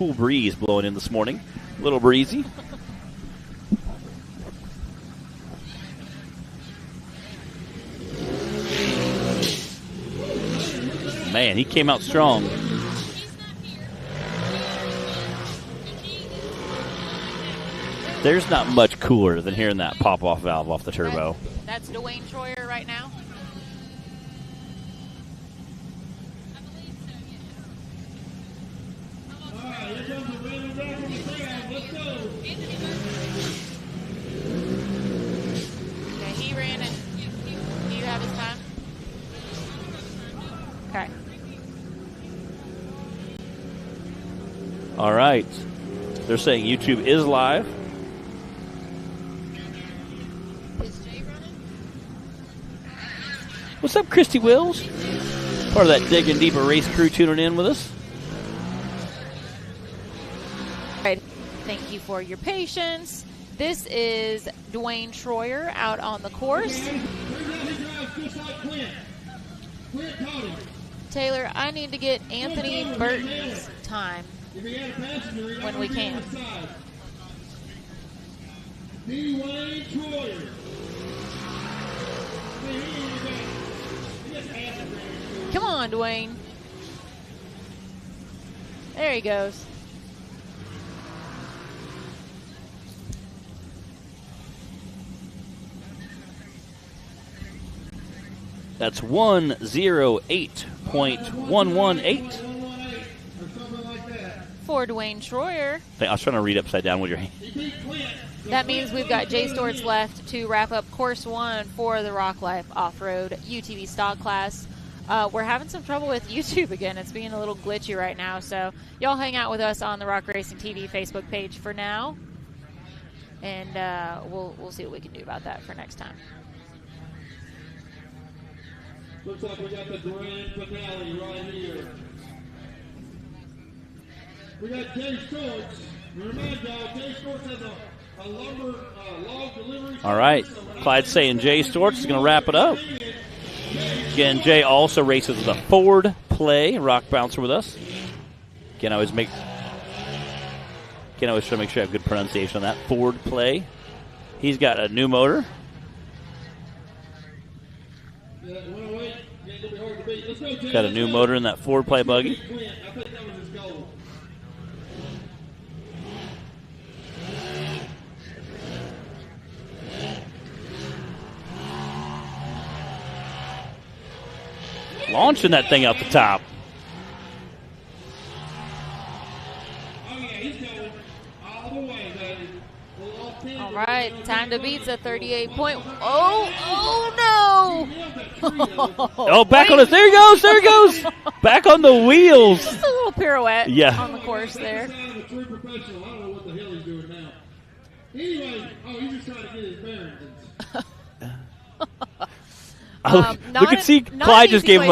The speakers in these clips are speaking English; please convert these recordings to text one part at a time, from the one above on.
Cool breeze blowing in this morning. A little breezy. Man, he came out strong. There's not much cooler than hearing that pop-off valve off the turbo. That's Dwayne Troyer right now. Okay, he ran and do you have his time? Okay. All right. They're saying YouTube is live. Is Jay running? What's up, Christy Wills? Part of that Digging Deeper race crew tuning in with us. All right. Thank you for your patience. This is Dwayne Troyer out on the course. Taylor, I need to get Anthony Burton's time when we can. Dwayne Troyer. Come on, Dwayne. There he goes. That's 108.118. For Dwayne Troyer. I was trying to read upside down with your hand. That means we've got Jay Storts left to wrap up course one for the Rock Life Off-Road UTV stock class. We're having some trouble with YouTube again. It's being a little glitchy right now, so y'all hang out with us on the Rock Racing TV Facebook page for now, and we'll see what we can do about that for next time. Looks like we got the grand finale right here. We got Jay Storts. Remind y'all, Jay Storts has a lumber log delivery. All right. Clyde's saying Jay Storts is going to wrap it up. Again, Jay also races with a Ford Play rock bouncer with us. Again, I always try to make sure I have good pronunciation on that. Ford Play. He's got a new motor. Got a new motor in that Ford Play buggy. Launching that thing out the top. All right, time to beat's at 38 point. Oh no! Oh, back on us. There he goes. There he goes. Back on the wheels. Just a little pirouette on the course there. Look and see, Clyde just gave him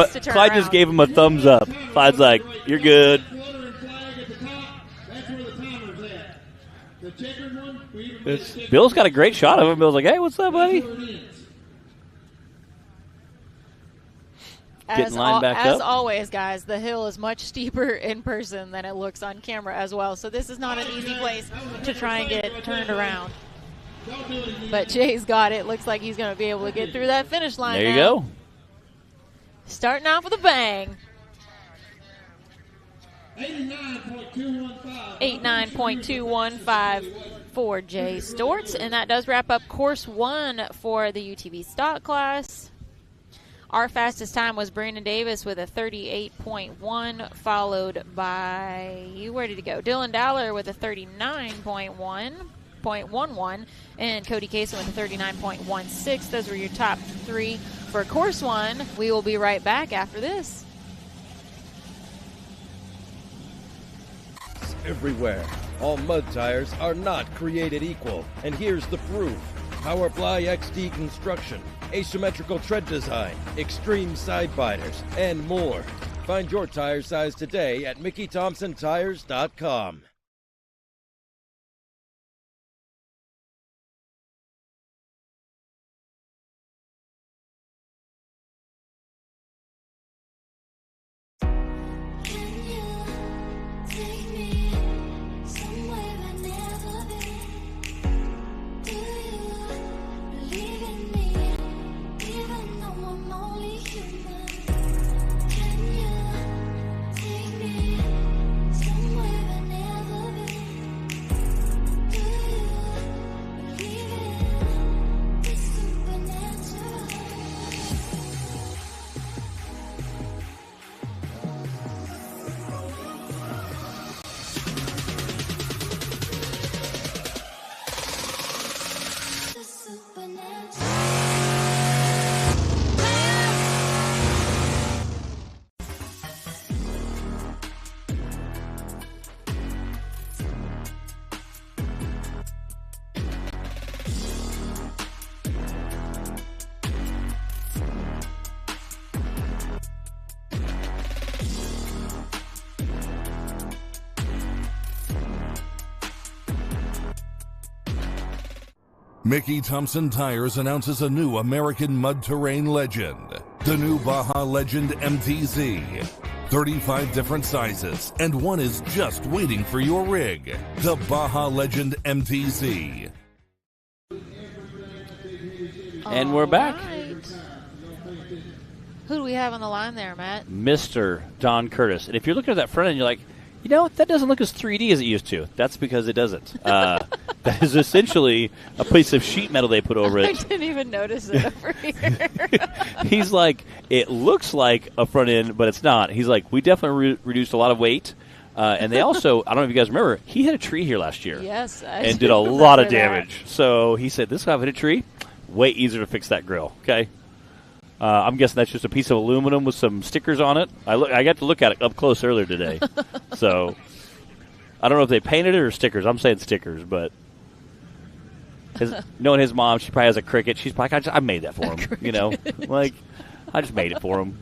a thumbs up. Clyde's like, "You're good." Bill's got a great shot of him. Bill's like, "Hey, what's up, buddy?" Getting lined back up. As always, guys, the hill is much steeper in person than it looks on camera as well. So this is not an easy place to try and get turned around. But Jay's got it. Looks like he's going to be able to get through that finish line. There you go. Starting off with a bang. 89.215 for Jay Storts. And that does wrap up course one for the UTV stock class. Our fastest time was Brandon Davis with a 38.1, followed by, where did he go? Dylan Dowler with a 39.11, and Cody Kaysen with a 39.16. Those were your top three for course one. We will be right back after this. Everywhere. All mud tires are not created equal, and here's the proof. Powerfly XD construction, asymmetrical tread design, extreme side biters, and more. Find your tire size today at MickeyThompsonTires.com. Mickey Thompson Tires announces a new American mud terrain legend, the new Baja Legend MTZ. 35 different sizes, and one is just waiting for your rig. The Baja Legend MTZ. And we're back. Right. Who do we have on the line there, Matt? Mr. Don Curtis. And if you're looking at that front end, you're like, you know, that doesn't look as 3D as it used to. That's because it doesn't. That is essentially a piece of sheet metal they put over it. I didn't even notice it over here. He's like, it looks like a front end, but it's not. He's like, we definitely reduced a lot of weight. And they also, I don't know if you guys remember, he hit a tree here last year. Yes. And did a lot of damage. So he said, this guy hit a tree, way easier to fix that grill. Okay. I'm guessing that's just a piece of aluminum with some stickers on it. I got to look at it up close earlier today. So I don't know if they painted it or stickers. I'm saying stickers, but knowing his mom, she probably has a Cricut. She's like, I made that for him. You know, like, I just made it for him.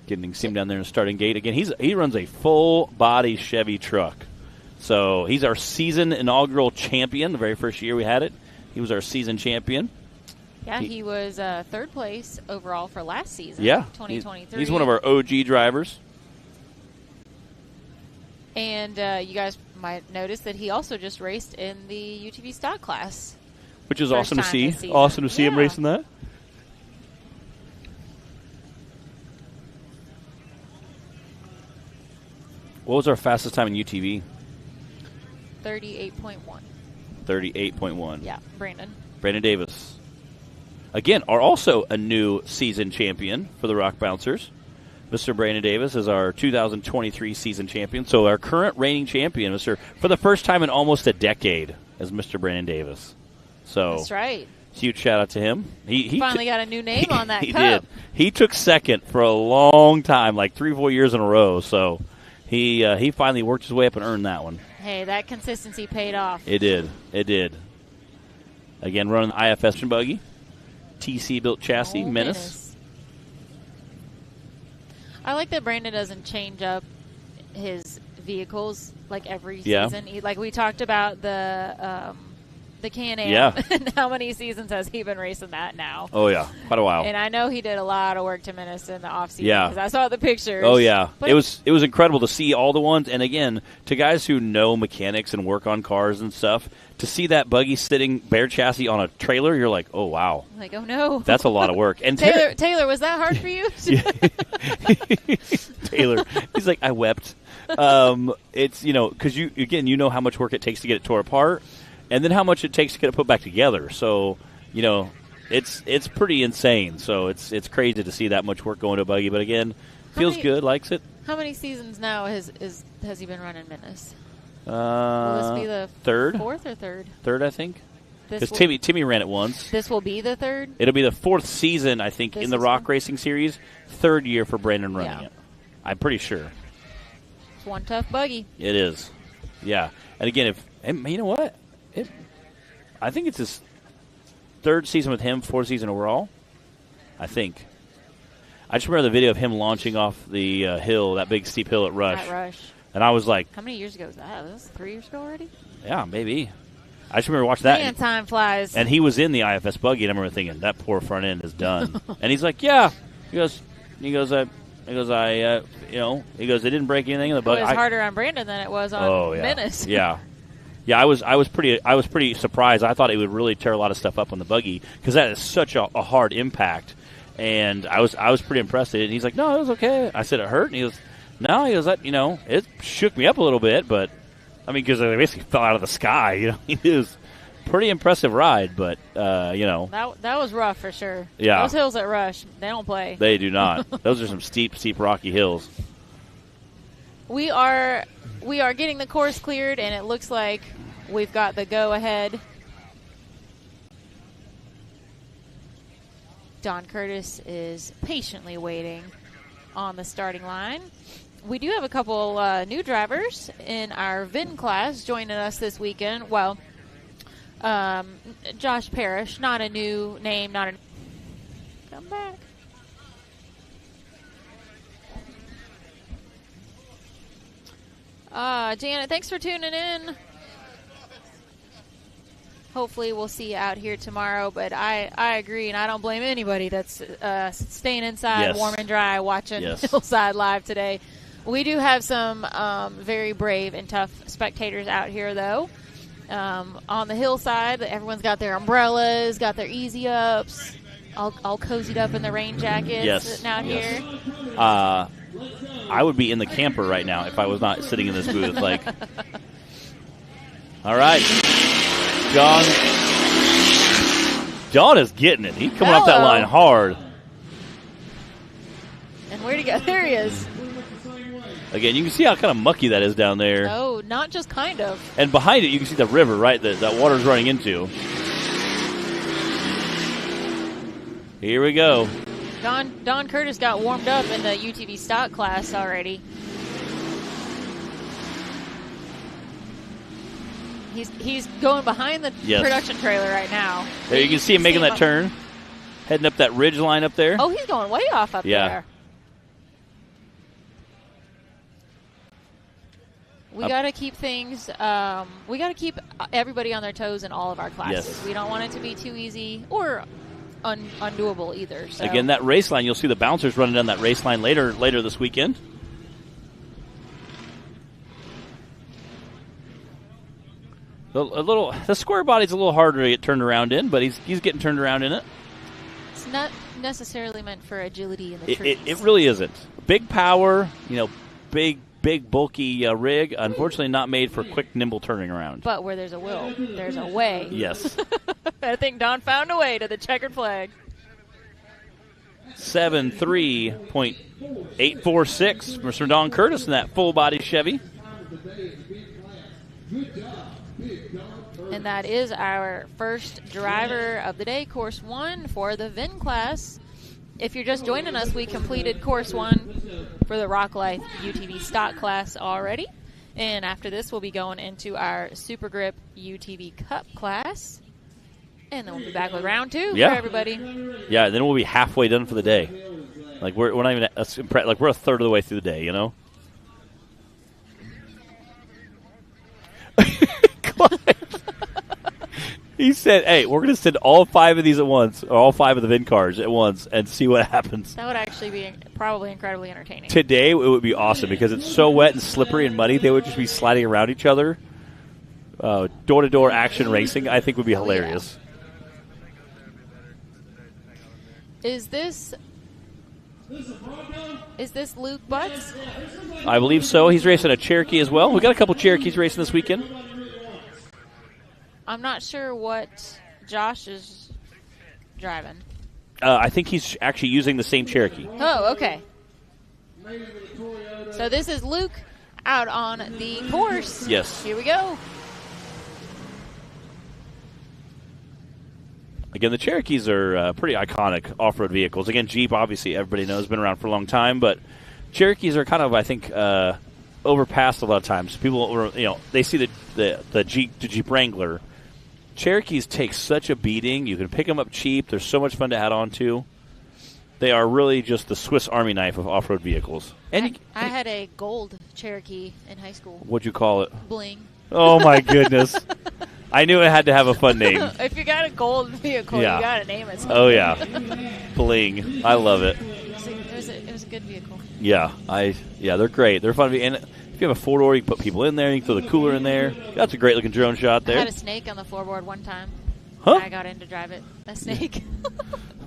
Getting him down there in the starting gate again. He runs a full body Chevy truck. So he's our season inaugural champion. The very first year we had it, he was our season champion. Yeah, he was third place overall for last season. Yeah, 2023. He's one of our OG drivers. And you guys might notice that he also just raced in the UTV stock class, which is awesome to see. Awesome to see him racing that. What was our fastest time in UTV? 38.1. 38.1. Yeah, Brandon Davis. Again, are also a new season champion for the Rock Bouncers. Mr. Brandon Davis is our 2023 season champion. So our current reigning champion, for the first time in almost a decade, is Mr. Brandon Davis. So that's right. Huge shout out to him. He finally got a new name on that he cup. Did. He took second for a long time, like 3-4 years in a row. So he finally worked his way up and earned that one. Hey, that consistency paid off. It did. Again, running the IFS buggy. TC built chassis, Menace. I like that Brandon doesn't change up his vehicles like every season. Like we talked about the Can-Am. Yeah. And how many seasons has he been racing that now? Oh, yeah. Quite a while. And I know he did a lot of work to Menace in the offseason. Yeah. Because I saw the pictures. Oh, yeah. But it was incredible to see all the ones. And, again, to guys who know mechanics and work on cars and stuff, to see that buggy sitting bare chassis on a trailer, you're like, oh, wow. Like, oh, no. That's a lot of work. And Taylor, was that hard for you? Taylor, he's like, I wept. It's, because you know how much work it takes to get it tore apart. And then how much it takes to get it put back together. So, it's pretty insane. So it's crazy to see that much work go into a buggy. But again, feels good, likes it. How many seasons now has he been running Menace? Will this be the third? Fourth or third? Third, I think. Because Timmy ran it once. This will be the third? It'll be the fourth season, I think, in the Rock Racing Series. Third year for Brandon running it. I'm pretty sure. It's one tough buggy. It is. Yeah. And again, you know what? I think it's his third season with him, fourth season overall. I think. I just remember the video of him launching off the hill, that big steep hill at Rush. At Rush. And I was like... How many years ago was that? Was this 3 years ago already? Yeah, maybe. I just remember watching that. Man, time flies. And he was in the IFS buggy, and I remember thinking, that poor front end is done. And he's like, yeah. He goes, they didn't break anything in the buggy. It was harder on Brandon than it was on Menace. Yeah. Yeah, I was pretty surprised. I thought it would really tear a lot of stuff up on the buggy because that is such a hard impact. And I was pretty impressed with it. And he's like, no, it was okay. I said, it hurt? And he goes, no. He goes, it shook me up a little bit, but I mean, because they basically fell out of the sky. It was a pretty impressive ride, but that was rough for sure. Yeah, those hills at Rush, they don't play. They do not. Those are some steep, rocky hills. We are getting the course cleared, and it looks like we've got the go-ahead. Don Curtis is patiently waiting on the starting line. We do have a couple new drivers in our VIN class joining us this weekend. Well, Josh Parrish, not a new name, come back. Janet, thanks for tuning in. Hopefully we'll see you out here tomorrow, but I agree, and I don't blame anybody that's staying inside warm and dry watching Hillside Live today. We do have some very brave and tough spectators out here, though. On the hillside, everyone's got their umbrellas, got their easy ups, all cozied up in the rain jackets sitting out here. I would be in the camper right now if I was not sitting in this booth. Like, all right, John is getting it. He's coming up that line hard. And where'd he go? There he is. Again, you can see how kind of mucky that is down there. Oh, not just kind of. And behind it, you can see the river, right, that water's running into. Here we go. Don Curtis got warmed up in the UTV stock class already. He's going behind the production trailer right now. There you can see him making that turn, heading up that ridge line up there. Oh, he's going way off up there. We got to keep things, we got to keep everybody on their toes in all of our classes. Yes. We don't want it to be too easy or undoable either. So. Again, that race line, you'll see the bouncers running down that race line later this weekend. The square body's a little harder to get turned around in, but he's getting turned around in it. It's not necessarily meant for agility in the trees. It really isn't. Big power, big bulky rig. Unfortunately, not made for quick, nimble turning around. But where there's a will, there's a way. Yes. I think Don found a way to the checkered flag. 7.3.846 Mr. Don Curtis in that full body Chevy. And that is our first driver of the day, Course 1 for the VIN class. If you're just joining us, we completed Course 1 for the Rock Life UTV stock class already. And after this, we'll be going into our Super Grip UTV Cup class. And then we'll be back with round 2 for everybody. Yeah, then we'll be halfway done for the day. Like we're not even we're a third of the way through the day, you know. He said, "Hey, we're going to send all 5 of these at once, or all 5 of the VIN cars at once, and see what happens." That would actually be probably incredibly entertaining. Today, it would be awesome because it's so wet and slippery and muddy. They would just be sliding around each other. Door-to-door action racing, I think, would be hilarious. Yeah. Is this Luke Butts? I believe so. He's racing a Cherokee as well. We got a couple Cherokees racing this weekend. I'm not sure what Josh is driving. I think he's actually using the same Cherokee. Oh, okay. So this is Luke out on the course. Yes. Here we go. Again, the Cherokees are pretty iconic off-road vehicles. Again, Jeep, obviously, everybody knows, been around for a long time, but Cherokees are kind of, I think, overpassed a lot of times. People, they see the Jeep Wrangler. Cherokees take such a beating. You can pick them up cheap. They're so much fun to add on to. They are really just the Swiss Army knife of off-road vehicles. And I had a gold Cherokee in high school. What'd you call it? Bling. Oh, my goodness. I knew it had to have a fun name. If you got a gold vehicle, you got to name it something. Oh, yeah. Bling. I love it. It was a good vehicle. Yeah, they're great. They're fun. And if you have a four-door, you can put people in there. You can throw the cooler in there. That's a great-looking drone shot there. I had a snake on the floorboard one time. Huh? I got in to drive it. A snake.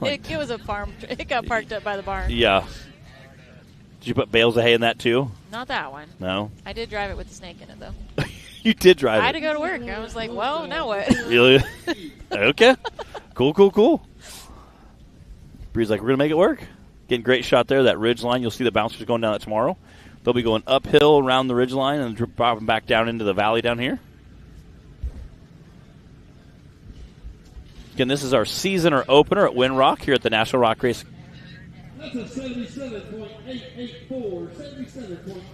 It was a farm. It got parked up by the barn. Yeah. Did you put bales of hay in that, too? Not that one. No? I did drive it with the snake in it, though. You did drive it? I had to go to work. I was like, well, now what? Really? Okay. Cool. Bree's like, we're going to make it work. Getting great shot there. That ridge line, you'll see the bouncers going down that tomorrow. They'll be going uphill around the ridge line and dropping back down into the valley down here. Again, this is our season or opener at Windrock here at the National Rock Race. That's a 77.884.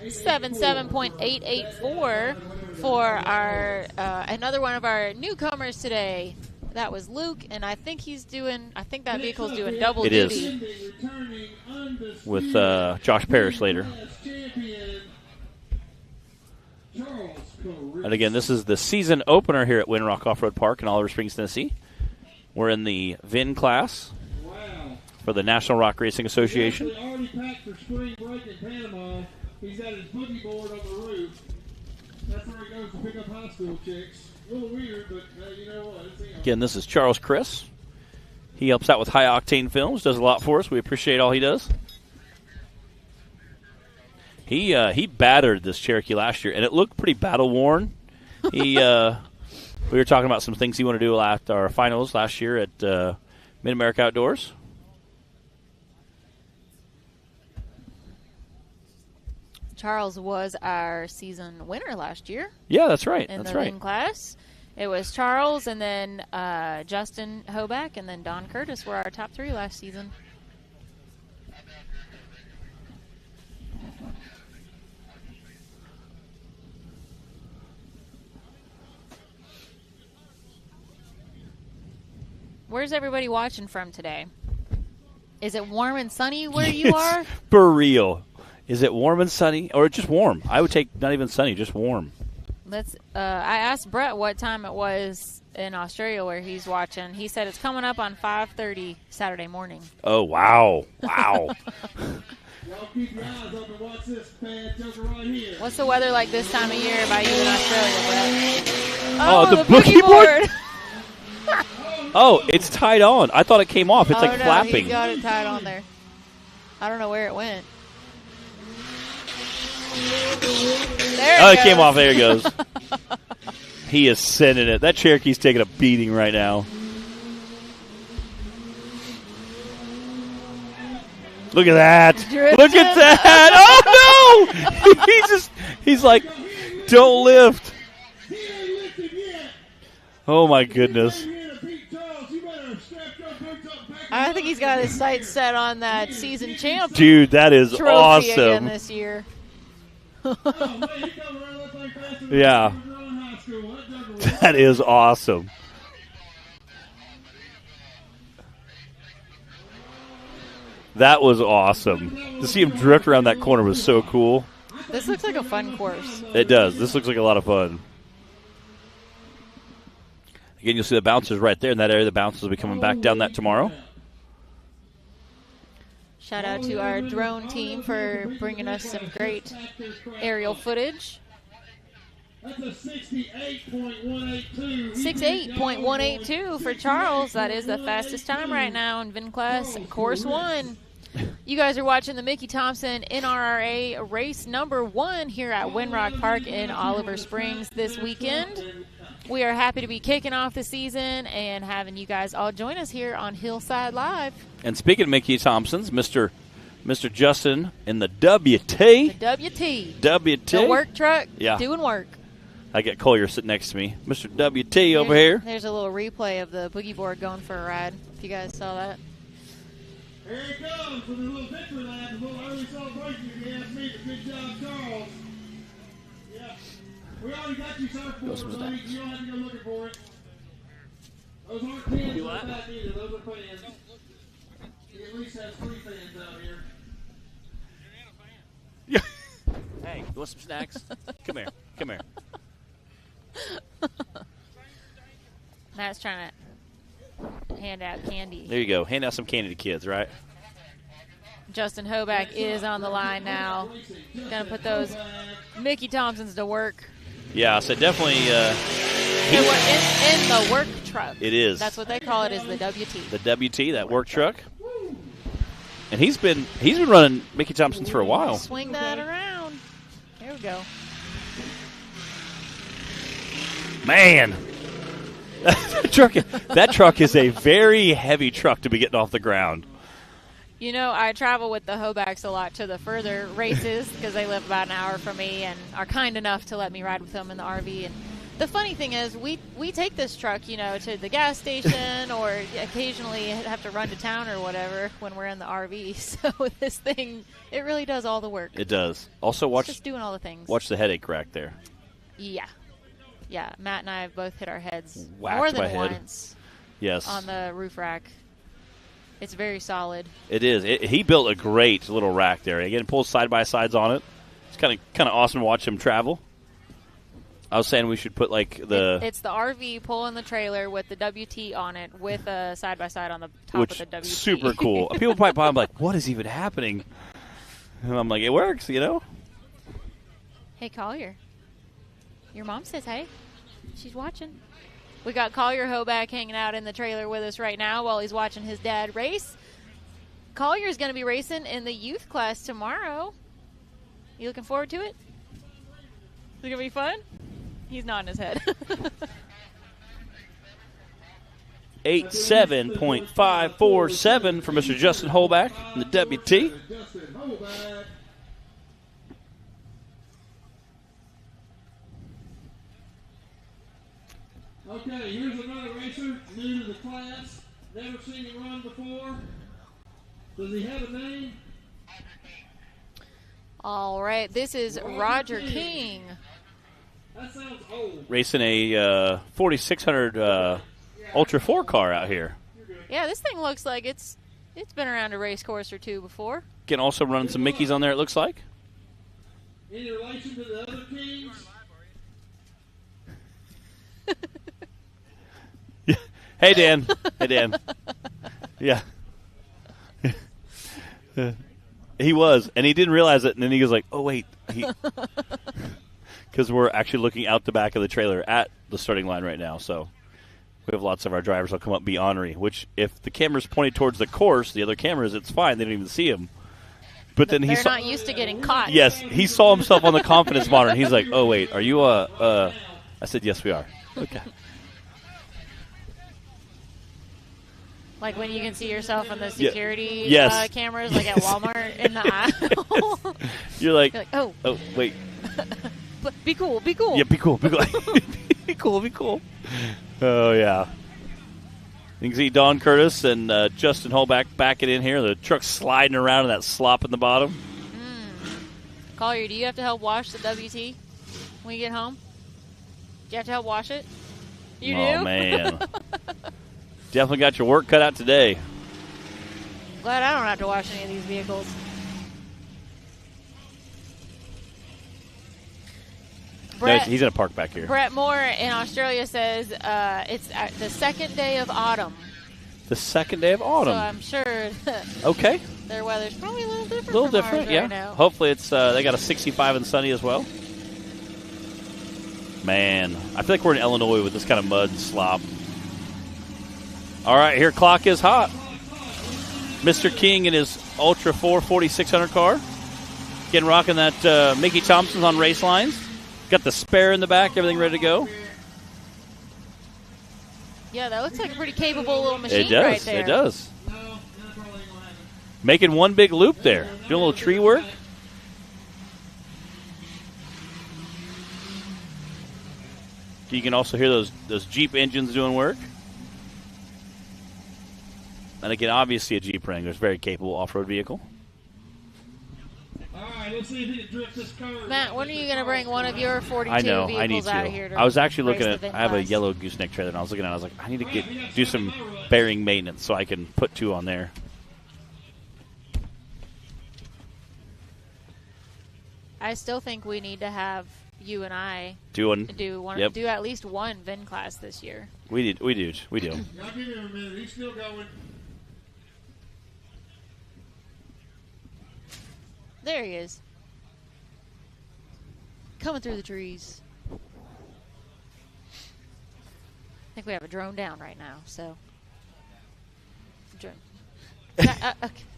77.884 for our another one of our newcomers today. That was Luke, and I think that vehicle's doing double duty. It is. With Josh Parrish later. And again, this is the season opener here at Windrock Off-Road Park in Oliver Springs, Tennessee. We're in the VIN class for the National Rock Racing Association. He already packed for spring break in Panama. He's got his boogie board on the roof. That's where he goes to pick up high school chicks. A little weird, but you know what? It's him. Again, this is Charles Chris. He helps out with High Octane Films, does a lot for us. We appreciate all he does. He battered this Cherokee last year, and it looked pretty battle-worn. We were talking about some things he wanted to do at our finals last year at Mid-America Outdoors. Charles was our season winner last year. Yeah, that's right. In That's the right. VIN class. It was Charles, and then Justin Hoback, and then Don Curtis were our top 3 last season. Where's everybody watching from today? Is it warm and sunny where you are? For real. Is it warm and sunny? Or just warm? I would take not even sunny, just warm. I asked Brett what time it was in Australia where he's watching. He said it's coming up on 5:30 Saturday morning. Oh, wow. Wow. Y'all keep your eyes open. Watch this bad joker right here. What's the weather like this time of year by you in Australia, Brett? Oh, the boogie board. Oh, it's tied on. I thought it came off. It's like no, flapping. He got it tied on there. I don't know where it went. There it came off. There it goes. He is sending it. That Cherokee's taking a beating right now. Look at that. Look at that. Oh, no. He's like, don't lift. Oh, my goodness. I think he's got his sights set on that season champ. Dude, that is trophy awesome. Again this year. Yeah. That is awesome. That was awesome. To see him drift around that corner was so cool. This looks like a fun course. It does. This looks like a lot of fun. Again, you'll see the bouncers right there in that area. The bouncers will be coming back down that tomorrow. Shout out to our drone team for bringing us some great aerial footage. That's a 68.182. 68.182 for Charles. That is the fastest time right now in VIN class, course 1. You guys are watching the Mickey Thompson NRRA race number 1 here at Windrock Park in Oliver Springs this weekend. We are happy to be kicking off the season and having you guys all join us here on Hillside Live. And speaking of Mickey Thompson's, Mr. Justin in the WT. The WT. WT. The work truck Yeah. doing work. I got Collier sitting next to me. Mr. WT over here. There's a little replay of the boogie board going for a ride, if you guys saw that. Here it comes with a little victory lap, a little early celebration if you ask me. But good job, Charles. Yeah. We already got you surfboards, buddy. You don't have to go looking for it. Those aren't fans in the back either. Those are fans. He at least has 3 fans out here. Hey, you want some snacks? Come here. Come here. Matt's trying to hand out candy. There you go. Hand out some candy to kids, right? Justin Hoback is on the line now. Gonna put those Mickey Thompsons to work. Yeah, so definitely. In the work truck. It is. That's what they call it, is the WT. The WT, that work truck. And he's been running Mickey Thompson's for a while. Swing that around. There we go. Man, that truck is a very heavy truck to be getting off the ground. You know, I travel with the Hobacks a lot to the further races because they live about an hour from me and are kind enough to let me ride with them in the RV. And the funny thing is, we take this truck, to the gas station or occasionally have to run to town or whatever when we're in the RV. So this thing, it really does all the work. It does. Also, It's just doing all the things. Watch the headache rack there. Yeah. Yeah, Matt and I have both hit our heads Whacked more my than head. once Yes. on the roof rack. It's very solid. It is. He built a great little rack there. Again, pulls side by sides on it. It's kind of awesome to watch him travel. I was saying we should put like the. It's the RV pulling the trailer with the WT on it with a side-by-side on the top which of the WT. Super cool. People probably buy. I'm like, what is even happening? And I'm like, it works, you know. Hey, Collier. Your mom says hey. She's watching. We got Collier Hoback hanging out in the trailer with us right now while he's watching his dad race. Collier's going to be racing in the youth class tomorrow. You looking forward to it? Is it going to be fun? He's nodding his head. 87.547 for Mr. Justin Holback in the WT. Justin Holback. Okay, here's another racer, new to the class. Never seen him run before. Does he have a name? All right, this is Roger King. That sounds old. Racing a 4600 Ultra 4 car out here. Yeah, this thing looks like it's been around a race course or two before. Can also running some Mickeys on there, it looks like. Any relation to the other Kings? Hey, Dan. Hey, Dan. Yeah. He was, and he didn't realize it, and then he was like, oh, wait. Because we're actually looking out the back of the trailer at the starting line right now, so we have lots of our drivers will come up be ornery, which if the camera's pointed towards the course, the other cameras, it's fine. They don't even see him. But then they're not used to getting caught. Yes, he saw himself on the confidence monitor, and he's like, oh, wait, are you I said, yes, we are. Okay. Like when you can see yourself on the security Yes. cameras, like at Walmart in the aisle. You're like, oh, wait. Be cool, be cool. Yeah, be cool, be cool. Be cool, be cool. Oh, yeah. You can see Don Curtis and Justin Holback backing in here. The truck's sliding around in that slop in the bottom. Collier, do you have to help wash the WT when you get home? Do you have to help wash it? You do? Oh, man. Definitely got your work cut out today. Glad I don't have to wash any of these vehicles. No, he's going to park back here. Brett Moore in Australia says it's the second day of autumn. The second day of autumn. So I'm sure okay. Their weather's probably a little different. A little different, ours yeah. Right now. Hopefully it's they got a 65 and sunny as well. Man, I feel like we're in Illinois with this kind of mud and slop. All right, here clock is hot. Mr. King in his Ultra 4 4600 car. Getting rocking that Mickey Thompson's on race lines. Got the spare in the back, everything ready to go. Yeah, that looks like a pretty capable little machine it does, right there. It does. Making one big loop there. Doing a little tree work. You can also hear those Jeep engines doing work. And again, obviously a Jeep Wrangler is a very capable off-road vehicle. All right, let's see if he can drift this curve. Matt, when are you going to bring one of your 42 I know, vehicles I need out to. here? I was actually looking at, race the I have a VinFast? yellow gooseneck trailer, and I was looking at it, I was like, I need to do some bearing maintenance so I can put two on there. I still think we need to have you and I do at least one VIN class this year. We do. I'll give him a minute. He's still going. There he is. Coming through the trees. I think we have a drone down right now, so.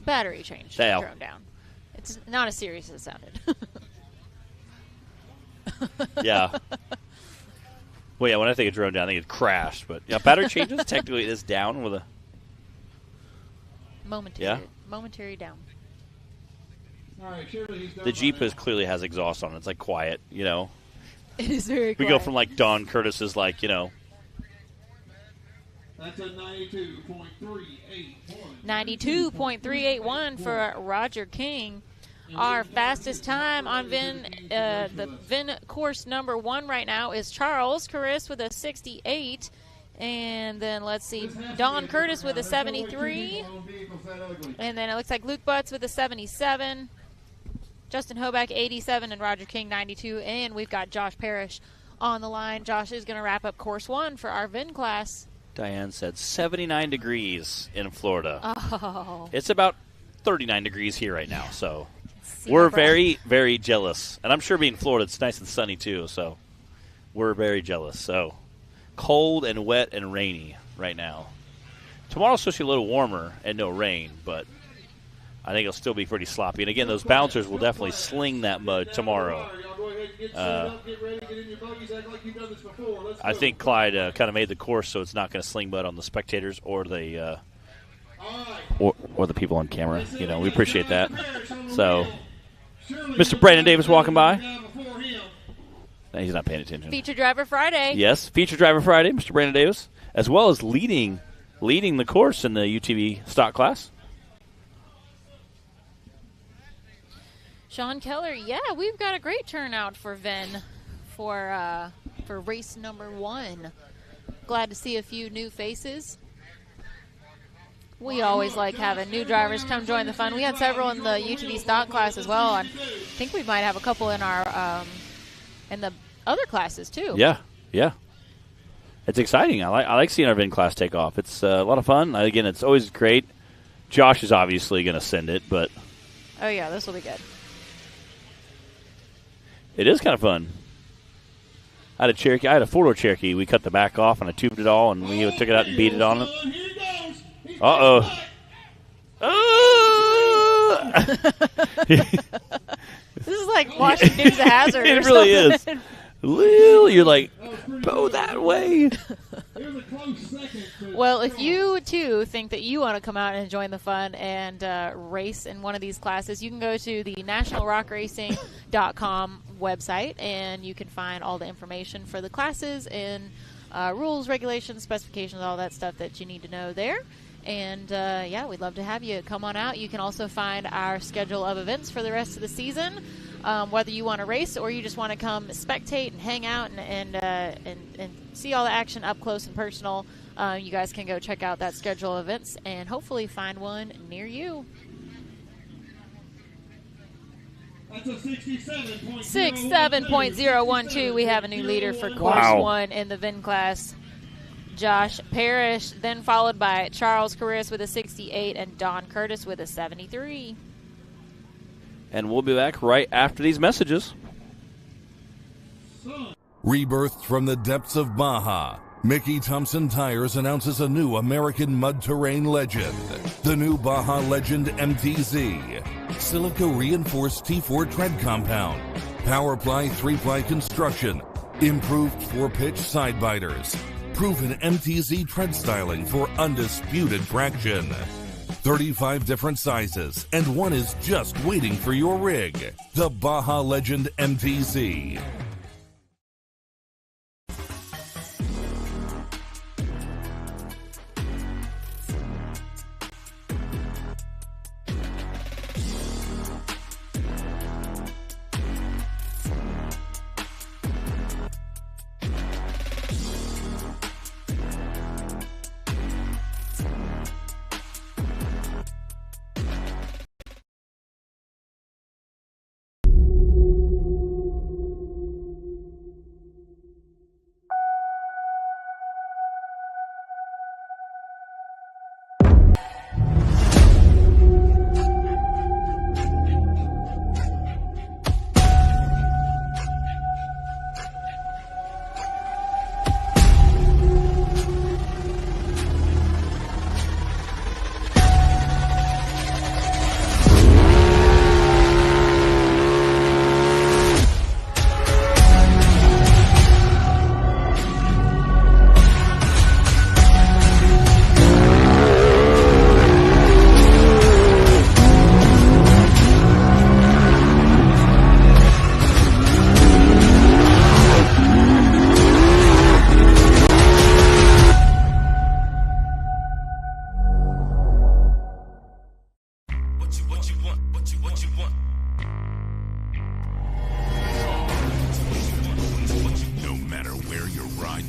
Battery change. Dale. Drone down. It's not as serious as it sounded. Yeah. Well, yeah, when I think of drone down, I think it crashed. But yeah, battery changes, technically it is down with a... Momentary down. All right, surely he's done The Jeep by now. clearly has exhaust on it. It's like quiet, you know. It is very We quiet. go from like Don Curtis's like, you know. That's a 92.381. 92.381 for Roger King. Our fastest time on the VIN course number 1 right now is Charles Carris with a 68. And then let's see, Don Curtis with a 73. And then it looks like Luke Butts with a 77. Justin Hoback 87 and Roger King 92. And we've got Josh Parrish on the line. Josh is going to wrap up course 1 for our VIN class. Diane said 79 degrees in Florida. Oh. It's about 39 degrees here right now, so See we're my breath. very, very jealous. And I'm sure being in Florida, it's nice and sunny too, so we're very jealous. So cold and wet and rainy right now. Tomorrow's supposed to be a little warmer and no rain, but I think it'll still be pretty sloppy. And again, those bouncers will definitely sling that mud tomorrow. I think Clyde kind of made the course so it's not going to sling mud on the spectators or the or the people on camera. You know, we appreciate that. So, Mr. Brandon Davis walking by. No, he's not paying attention. Feature Driver Friday. Yes, Feature Driver Friday, Mr. Brandon Davis, as well as leading the course in the UTV stock class. Sean Keller, yeah, we've got a great turnout for VIN for race number 1. Glad to see a few new faces. We always like having new drivers come join the fun. We had several in the UTV stock class as well, and I think we might have a couple in our in the other classes too. Yeah. It's exciting. I like seeing our VIN class take off. It's a lot of fun. Again, it's always great. Josh is obviously going to send it, but oh yeah, this will be good. it is kind of fun. I had a four-door Cherokee. We cut the back off, and I tubed it all, and we took it out and beat it on it. Uh-oh. This is like watching Dukes of Hazzard. It really is. You're like, go that way. Well, if you, too, think that you want to come out and join the fun and race in one of these classes, you can go to the nationalrockracing.com website, and you can find all the information for the classes and rules, regulations, specifications, all that stuff that you need to know there. And, yeah, we'd love to have you come on out. You can also find our schedule of events for the rest of the season, whether you want to race or you just want to come spectate and hang out and see all the action up close and personal. You guys can go check out that schedule of events and hopefully find one near you. That's a 67.012. 67.012. We have a new leader for course 1 in the VIN class. Josh Parrish, then followed by Charles Carris with a 68 and Don Curtis with a 73. And we'll be back right after these messages. Rebirthed from the depths of Baja, Mickey Thompson Tires announces a new American mud terrain legend. The new Baja Legend MTZ. Silica reinforced T4 tread compound. Powerply 3-ply construction. Improved 4-pitch side biters. Proven MTZ tread styling for undisputed traction. 35 different sizes, and one is just waiting for your rig. The Baja Legend MTZ.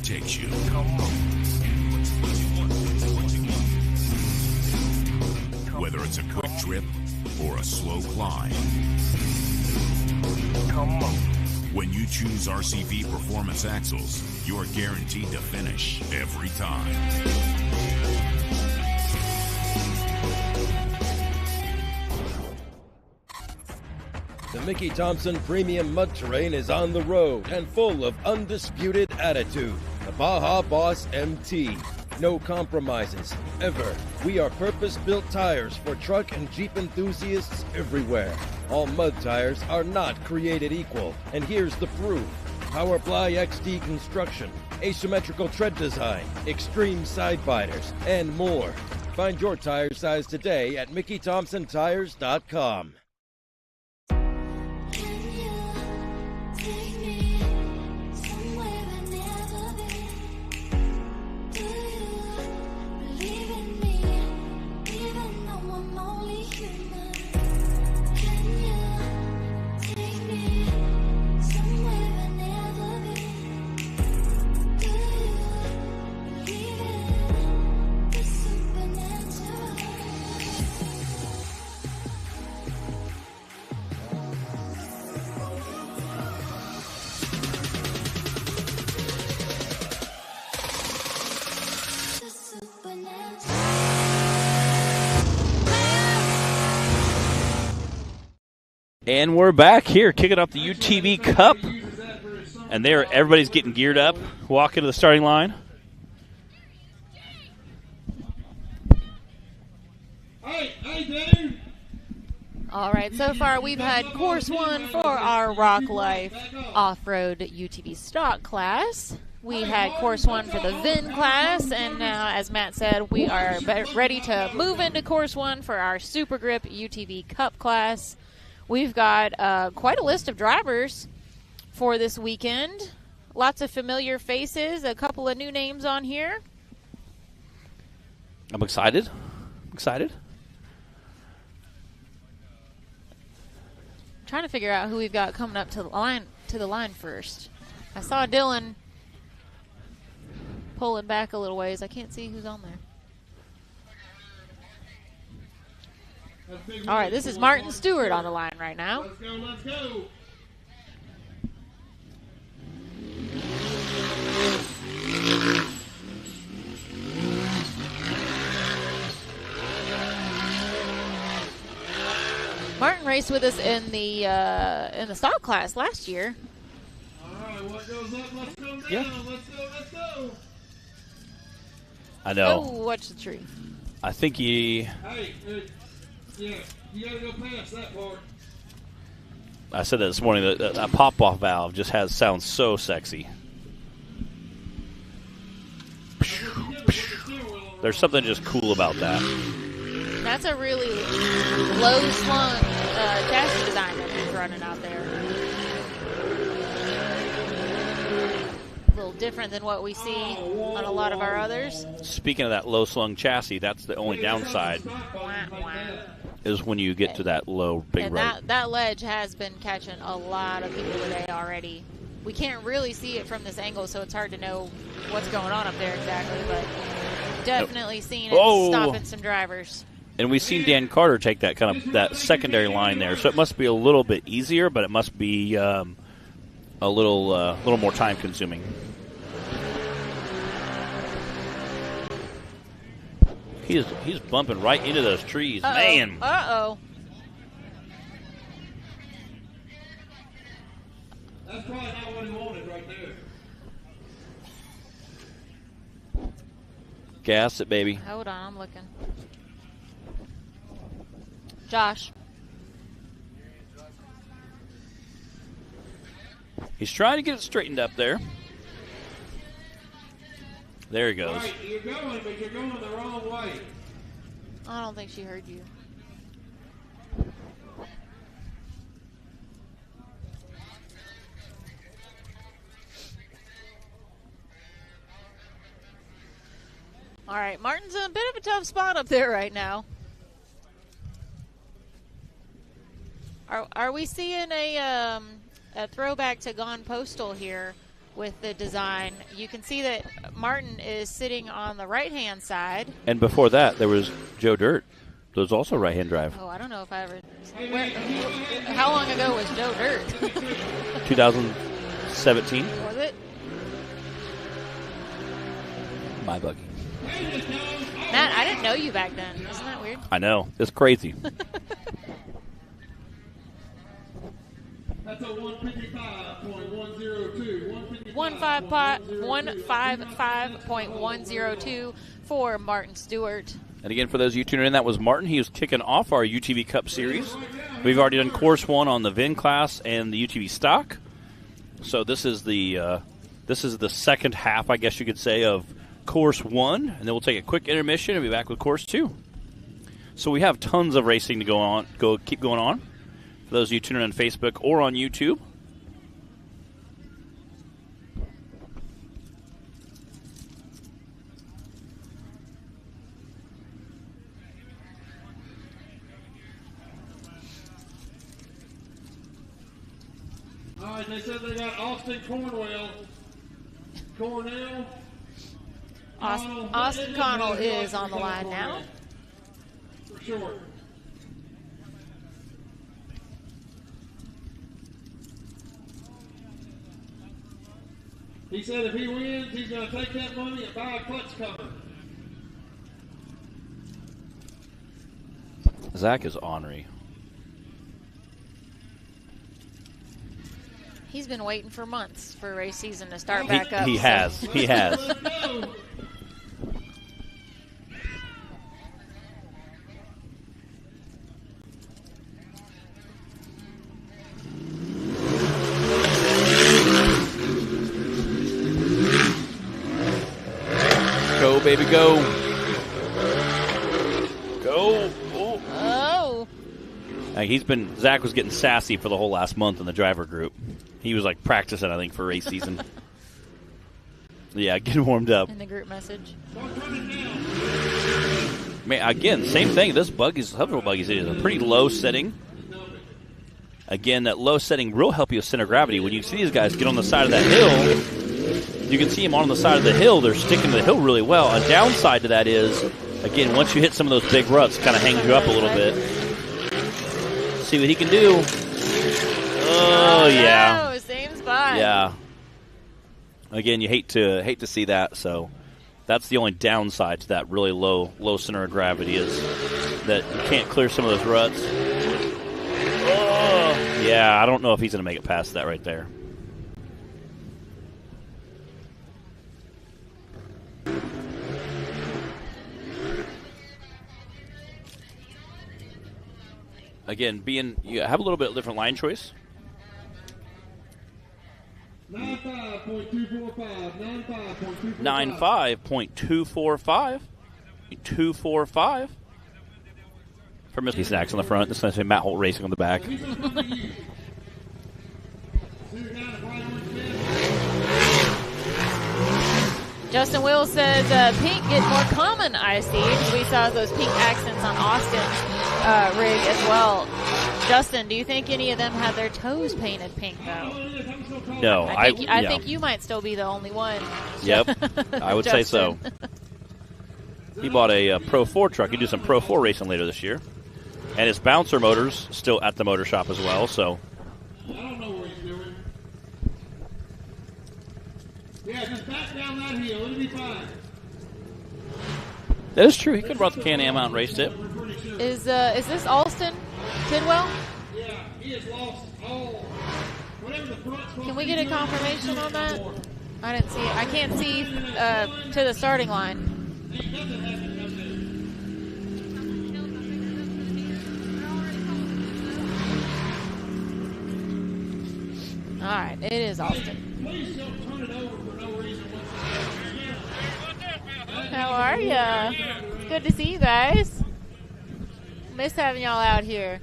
takes you. Whether it's a quick trip or a slow climb. When you choose RCV Performance Axles, you're guaranteed to finish every time. The Mickey Thompson Premium Mud Terrain is on the road and full of undisputed attitude. The Baja Boss MT. No compromises, ever. We are purpose-built tires for truck and Jeep enthusiasts everywhere. All mud tires are not created equal, and here's the proof. Powerply XD construction, asymmetrical tread design, extreme side biters, and more. Find your tire size today at MickeyThompsonTires.com. And we're back here, kicking off the UTV Cup. And everybody's getting geared up, walking to the starting line. Hey, dude. All right, so far we've had course 1 for our Rock Life Off-Road UTV Stock class. We had course 1 for the VIN class, and now, as Matt said, we are ready to move into course 1 for our Super Grip UTV Cup class. We've got quite a list of drivers for this weekend. Lots of familiar faces, a couple of new names on here. I'm excited. Trying to figure out who we've got coming up to the line first. I saw Dylan pulling back a little ways. I can't see who's on there. All right, this is Martin Stewart on the line right now. Let's go. Martin raced with us in the stock class last year. All right, what goes up, let's go down. Yeah. Let's go. I know. Oh, watch the tree. I think he... Hey, yeah, you got to go past that part. I said that this morning, that pop-off valve just sounds so sexy. There's something just cool about that. That's a really low-slung chassis design that he's running out there. A little different than what we see on a lot of our others. Speaking of that low-slung chassis, that's the only downside is when you get to that low, big and right. that ledge has been catching a lot of people today already. We can't really see it from this angle, so it's hard to know what's going on up there exactly, but definitely seeing it stopping some drivers. And we've seen Dan Carter take that secondary line there, so it must be a little bit easier, but it must be a little more time consuming. He's bumping right into those trees, man. Uh-oh. That's probably not what he wanted right there. Gas it, baby. Hold on, I'm looking. Josh. He's trying to get it straightened up there. There he goes. Right, you're going, but you're going the wrong way. I don't think she heard you. All right, Martin's in a bit of a tough spot up there right now. Are we seeing a throwback to Gone Postal here with the design? You can see that Martin is sitting on the right-hand side. And before that, there was Joe Dirt. There's also right-hand drive. Oh, I don't know if I ever. How long ago was Joe Dirt? 2017. Was it? My buggy. Matt, I didn't know you back then. Isn't that weird? I know. It's crazy. That's a 155.102. 155.102 for Martin Stewart. And again, for those of you tuning in, that was Martin. He was kicking off our UTV Cup Series. We've already done Course 1 on the VIN class and the UTV stock. So this is the second half, I guess you could say, of Course 1. And then we'll take a quick intermission and be back with Course 2. So we have tons of racing to keep going on. For those of you tuning in on Facebook or on YouTube. All right, they said they got Austin Cornell. Austin Connell is on the line now. For sure. He said if he wins, he's going to take that money and buy a clutch cover. Zach is ornery. He's been waiting for months for race season to start back up. He has. He has. Go, baby, go. Go. Oh. Zach was getting sassy for the whole last month in the driver group. He was like practicing, I think, for race season. Yeah, getting warmed up. In the group message. Man, again, same thing. Several buggies, it is a pretty low setting. Again, that low setting will help you with center of gravity. When you see these guys get on the side of that hill, you can see them on the side of the hill. They're sticking to the hill really well. A downside to that is, again, once you hit some of those big ruts, it kind of hangs you up a little bit. See what he can do. Oh, yeah. No, same spot. Yeah. Again, you hate to see that. So that's the only downside to that really low center of gravity is that you can't clear some of those ruts. Oh, yeah, I don't know if he's going to make it past that right there. Again, you have a little bit of different line choice. 95.245. 95.245. 245. For Mr. Snacks on the front. This is going to say Matt Holt Racing on the back. Justin Wills says pink get more common, I see, because we saw those pink accents on Austin's rig as well. Justin, do you think any of them had their toes painted pink, though? No. I think you might still be the only one. Yep, I would say so. He bought a Pro 4 truck. He do some Pro 4 racing later this year. And his bouncer motor's still at the motor shop as well, so. I don't know what he's doing. Yeah, just back down that hill. It'll be fine. That is true. He could have brought the Can-Am out and raced it. Is this Alston Tidwell? Yeah, he has lost all. Whatever the front's Can we get a confirmation on that? I didn't see it. I can't see to the starting line. All right, it is Austin. Please don't turn it over for no reason whatsoever. How are ya? It's good to see you guys. Miss having y'all out here.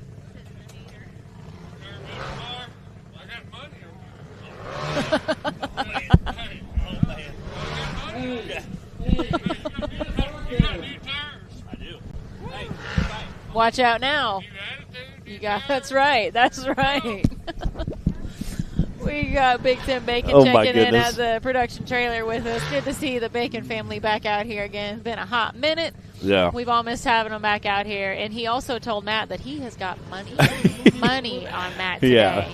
Watch out now. You got that's right. That's right. We got Big Tim Bacon Oh, my checking in goodness. at the production trailer with us. Good to see the Bacon family back out here again. It's been a hot minute. Yeah. We've all missed having them back out here. And he also told Matt that he has got money on Matt today. Yeah.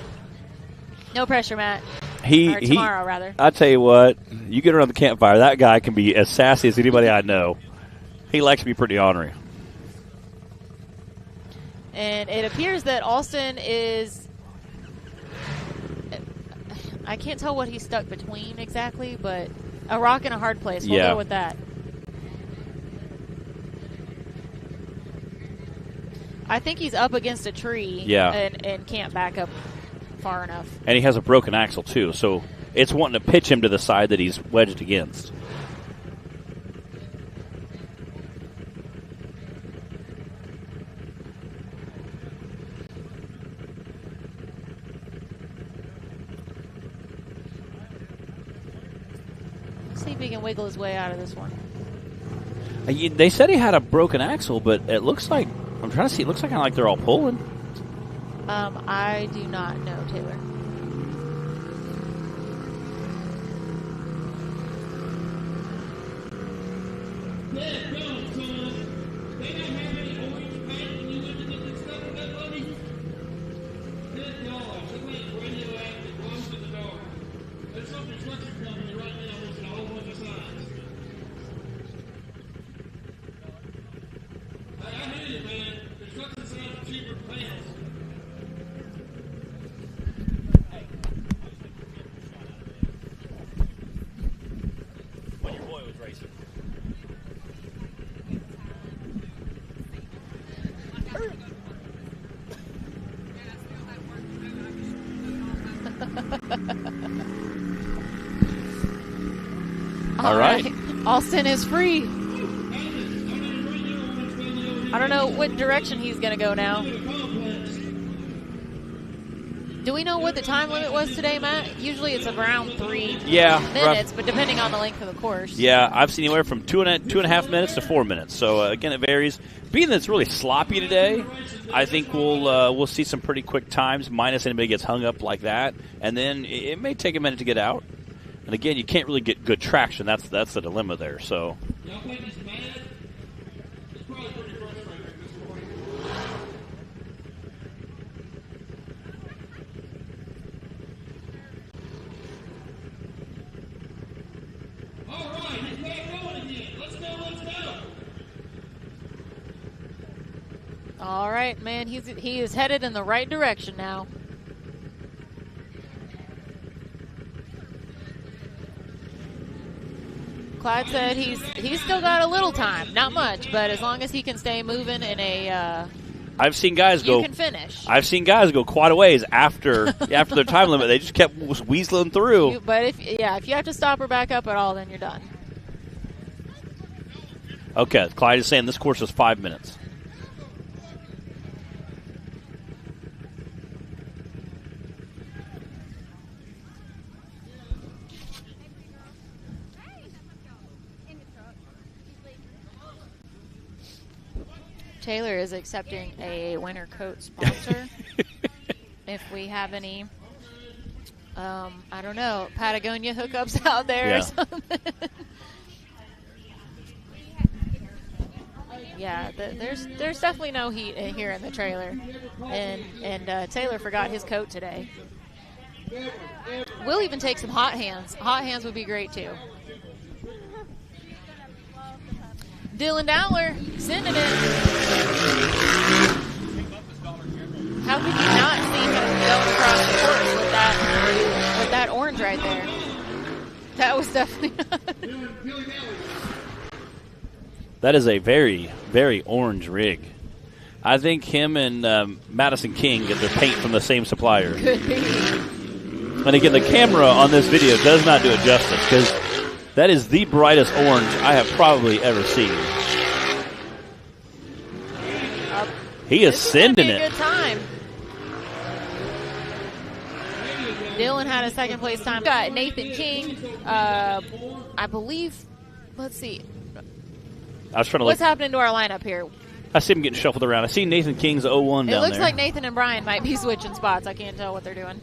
No pressure, Matt. He Or tomorrow, rather. I tell you what, you get around the campfire, that guy can be as sassy as anybody I know. He likes to be pretty ornery. And it appears that Alston is... I can't tell what he's stuck between exactly, but a rock and a hard place. We'll go with that. I think he's up against a tree and can't back up far enough. And he has a broken axle, too, so it's wanting to pitch him to the side that he's wedged against. See if he can wiggle his way out of this one. They said he had a broken axle, but it looks like, I'm trying to see, it looks like kind of like they're all pulling. I do not know, Taylor. All right. Alston is free. I don't know what direction he's going to go now. Do we know what the time limit was today, Matt? Usually it's around 3 minutes, but depending on the length of the course. Yeah, I've seen anywhere from 2.5 minutes to 4 minutes. So, again, it varies. Being that it's really sloppy today, I think we'll see some pretty quick times, minus anybody gets hung up like that. And then it may take a minute to get out. And, again, you can't really get good traction. That's the dilemma there. So. All right, man, he is headed in the right direction now. Clyde said he's still got a little time, not much, but as long as he can stay moving in a I've seen guys go. You can finish. I've seen guys go quite a ways after their time limit. They just kept weaseling through. But if you have to stop or back up at all, then you're done. Okay, Clyde is saying this course is 5 minutes. Taylor is accepting a winter coat sponsor. If we have any, I don't know, Patagonia hookups out there or something. Yeah, there's definitely no heat here in the trailer. And Taylor forgot his coat today. We'll even take some hot hands. Hot hands would be great, too. Dylan Dowler sending it. How could you not see him going across the course with that orange right there? That was definitely not. That is a very, very orange rig. I think him and Madison King get their paint from the same supplier. Could be. And again, the camera on this video does not do it justice because that is the brightest orange I have probably ever seen. He is sending it. Good time. Dylan had a second place time. Got Nathan King, I believe. Let's see. I was trying to What's look. happening to our lineup here? I see him getting shuffled around. I see Nathan King's 0-1 down there. It looks like Nathan and Brian might be switching spots. I can't tell what they're doing.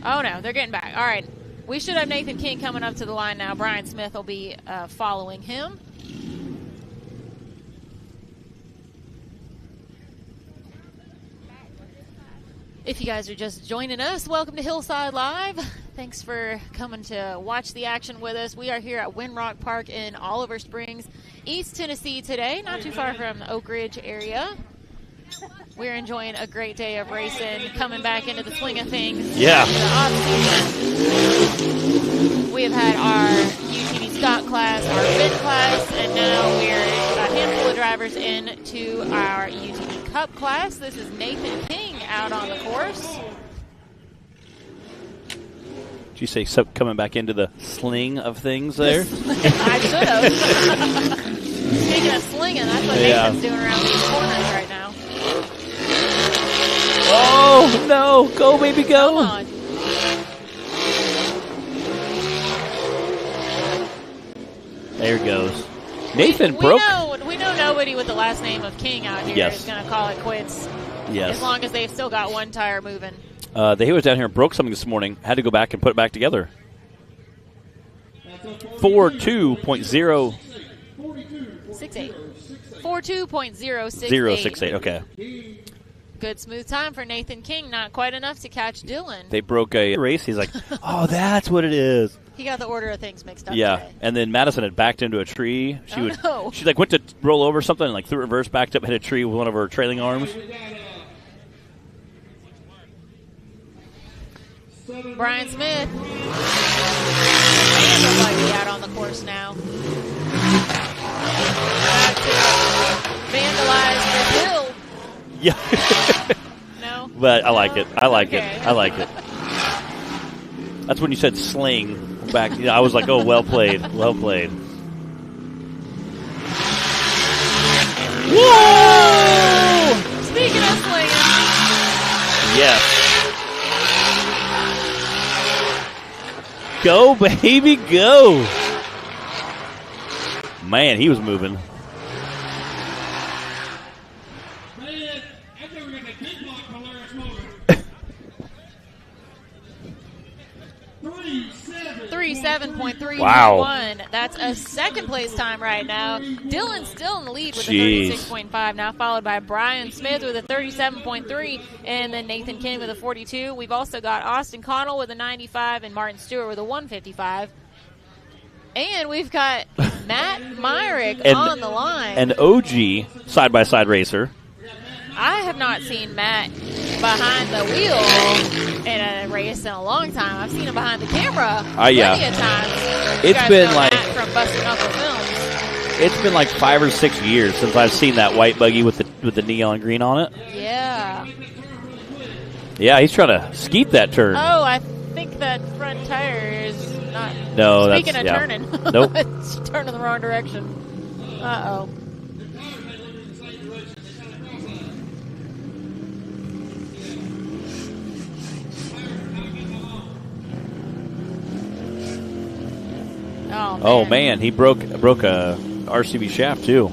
Oh, no, they're getting back. All right. We should have Nathan King coming up to the line now. Brian Smith will be following him. If you guys are just joining us, welcome to Hillside Live. Thanks for coming to watch the action with us. We are here at Windrock Park in Oliver Springs, East Tennessee today, not too far from the Oak Ridge area. We're enjoying a great day of racing, coming back into the swing of things. Yeah. We have had our UTV stock class, our event class, and now we're a handful of drivers into our UTV Cup class. This is Nathan King out on the course. Did you say coming back into the sling of things there? I should have. Speaking of slinging, that's what Nathan's doing around these corners right now. Oh, no. Go, baby, go. Come on. There it goes. Nathan broke. We know nobody with the last name of King out here is going to call it quits. Yes. As long as they've still got one tire moving. He was down here and broke something this morning. Had to go back and put it back together. 42.068. 42.068. Okay. Good smooth time for Nathan King. Not quite enough to catch Dylan. They broke a race. He's like, oh, that's what it is. He got the order of things mixed up today. And then Madison had backed into a tree. She went to roll over something and threw reverse, backed up, hit a tree with one of her trailing arms. Brian Smith. And looks like he's out on the course now. Vandalize the hill. Yeah. No? But I like it. I like Okay. it. I like it. That's when you said sling back. I was like, oh, well played. Well played. Whoa! Speaking of slinging. Yes. Go, baby, go. Man, he was moving. Man, I think we're going to big block Polaris motor. 37.311. Wow. That's a second place time right now. Dylan's still in the lead with Jeez. a 36.5, now followed by Brian Smith with a 37.3, and then Nathan King with a 42. We've also got Austin Connell with a 95 and Martin Stewart with a 155. And we've got Matt Myrick on the line. An OG side-by-side racer. I have not seen Matt behind the wheel in a race in a long time. I've seen him behind the camera plenty of times. It's been like Matt from Busted Knuckle Films. It's been like 5 or 6 years since I've seen that white buggy with the neon green on it. Yeah. Yeah, he's trying to skeet that turn. Oh, I think that front tire is not. No, Speaking of turning. Nope. It's turning the wrong direction. Uh-oh. Oh man, he broke a RCV shaft too.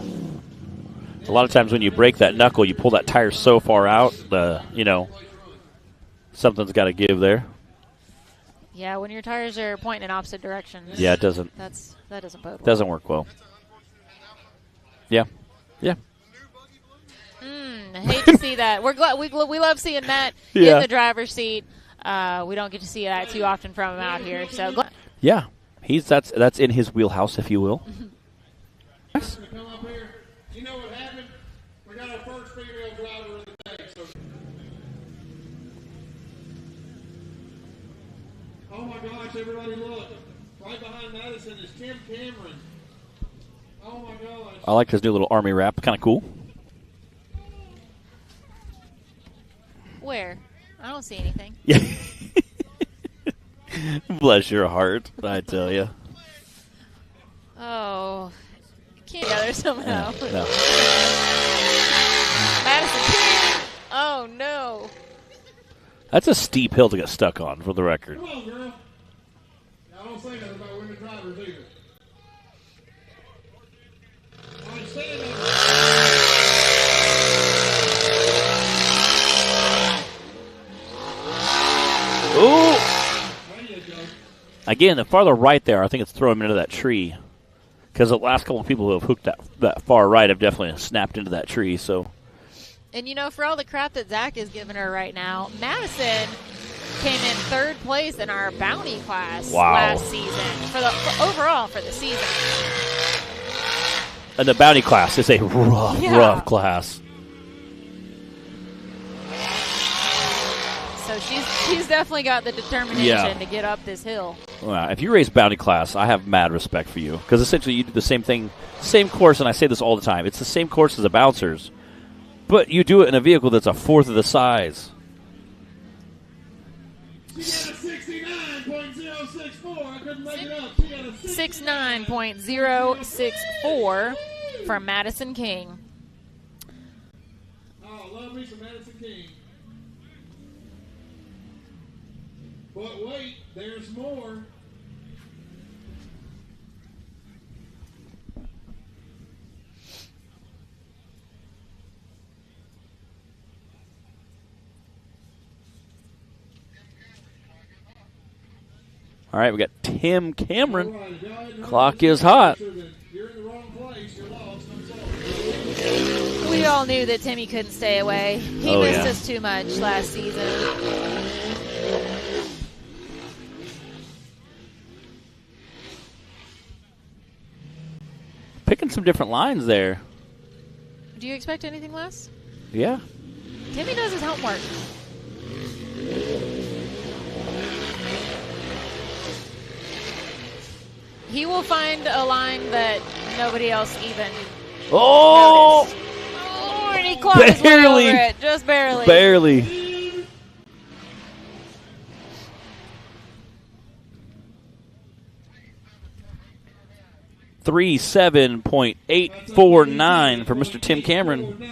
A lot of times when you break that knuckle, you pull that tire so far out, something's got to give there. Yeah, when your tires are pointing in opposite directions. Yeah, it doesn't. That doesn't bode well. Doesn't work well. Yeah. I hate to see that. We're glad we love seeing Matt in the driver's seat. We don't get to see that too often from him out here. So yeah, that's in his wheelhouse, if you will. Come up here. You know what happened? We got our first female driver of the day. So. Oh my gosh! Everybody look! Right behind Madison is Tim Cameron. Oh my gosh! I like his new little army wrap. Kind of cool. where? I don't see anything. Yeah. Bless your heart, I tell you. Oh, can't together somehow. No. Madison King. Oh no. That's a steep hill to get stuck on, for the record. Come on, girl. I don't say nothing about women drivers either. All right, stand up. Ooh. Again, the farther right there, I think it's throwing him into that tree. Because the last couple of people who have hooked that far right have definitely snapped into that tree. So, and, for all the crap that Zach is giving her right now, Madison came in 3rd place in our bounty class last season, overall for the season. And the bounty class is a rough class. So she's definitely got the determination to get up this hill. Well, if you race bounty class, I have mad respect for you. Because essentially you do the same thing, same course, and I say this all the time. It's the same course as the bouncers. But you do it in a vehicle that's a 4th of the size. She got a 69.064. I couldn't make it up. She got a 69.064 from Madison King. Oh, love me some Madison King. But wait, there's more. All right, we got Tim Cameron. Clock is hot. You're in the wrong place. You're lost. I'm sorry. We all knew that Timmy couldn't stay away. He missed us too much last season. Picking some different lines there. Do you expect anything less? Yeah. Timmy does his homework. He will find a line that nobody else even noticed. Oh, and he clawed his way over it. Just barely. Barely. 37.849 for Mr. Tim Cameron.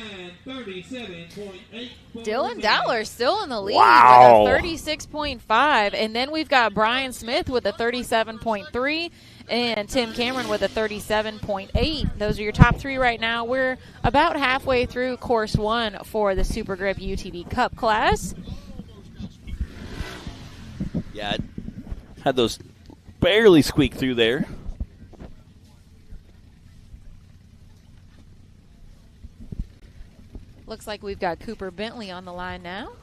Dylan Dowler still in the lead Wow. with a 36.5. And then we've got Brian Smith with a 37.3 and Tim Cameron with a 37.8. Those are your top 3 right now. We're about halfway through course 1 for the Super Grip UTV Cup class. Yeah, had those barely squeak through there. Looks like we've got Cooper Bentley on the line now.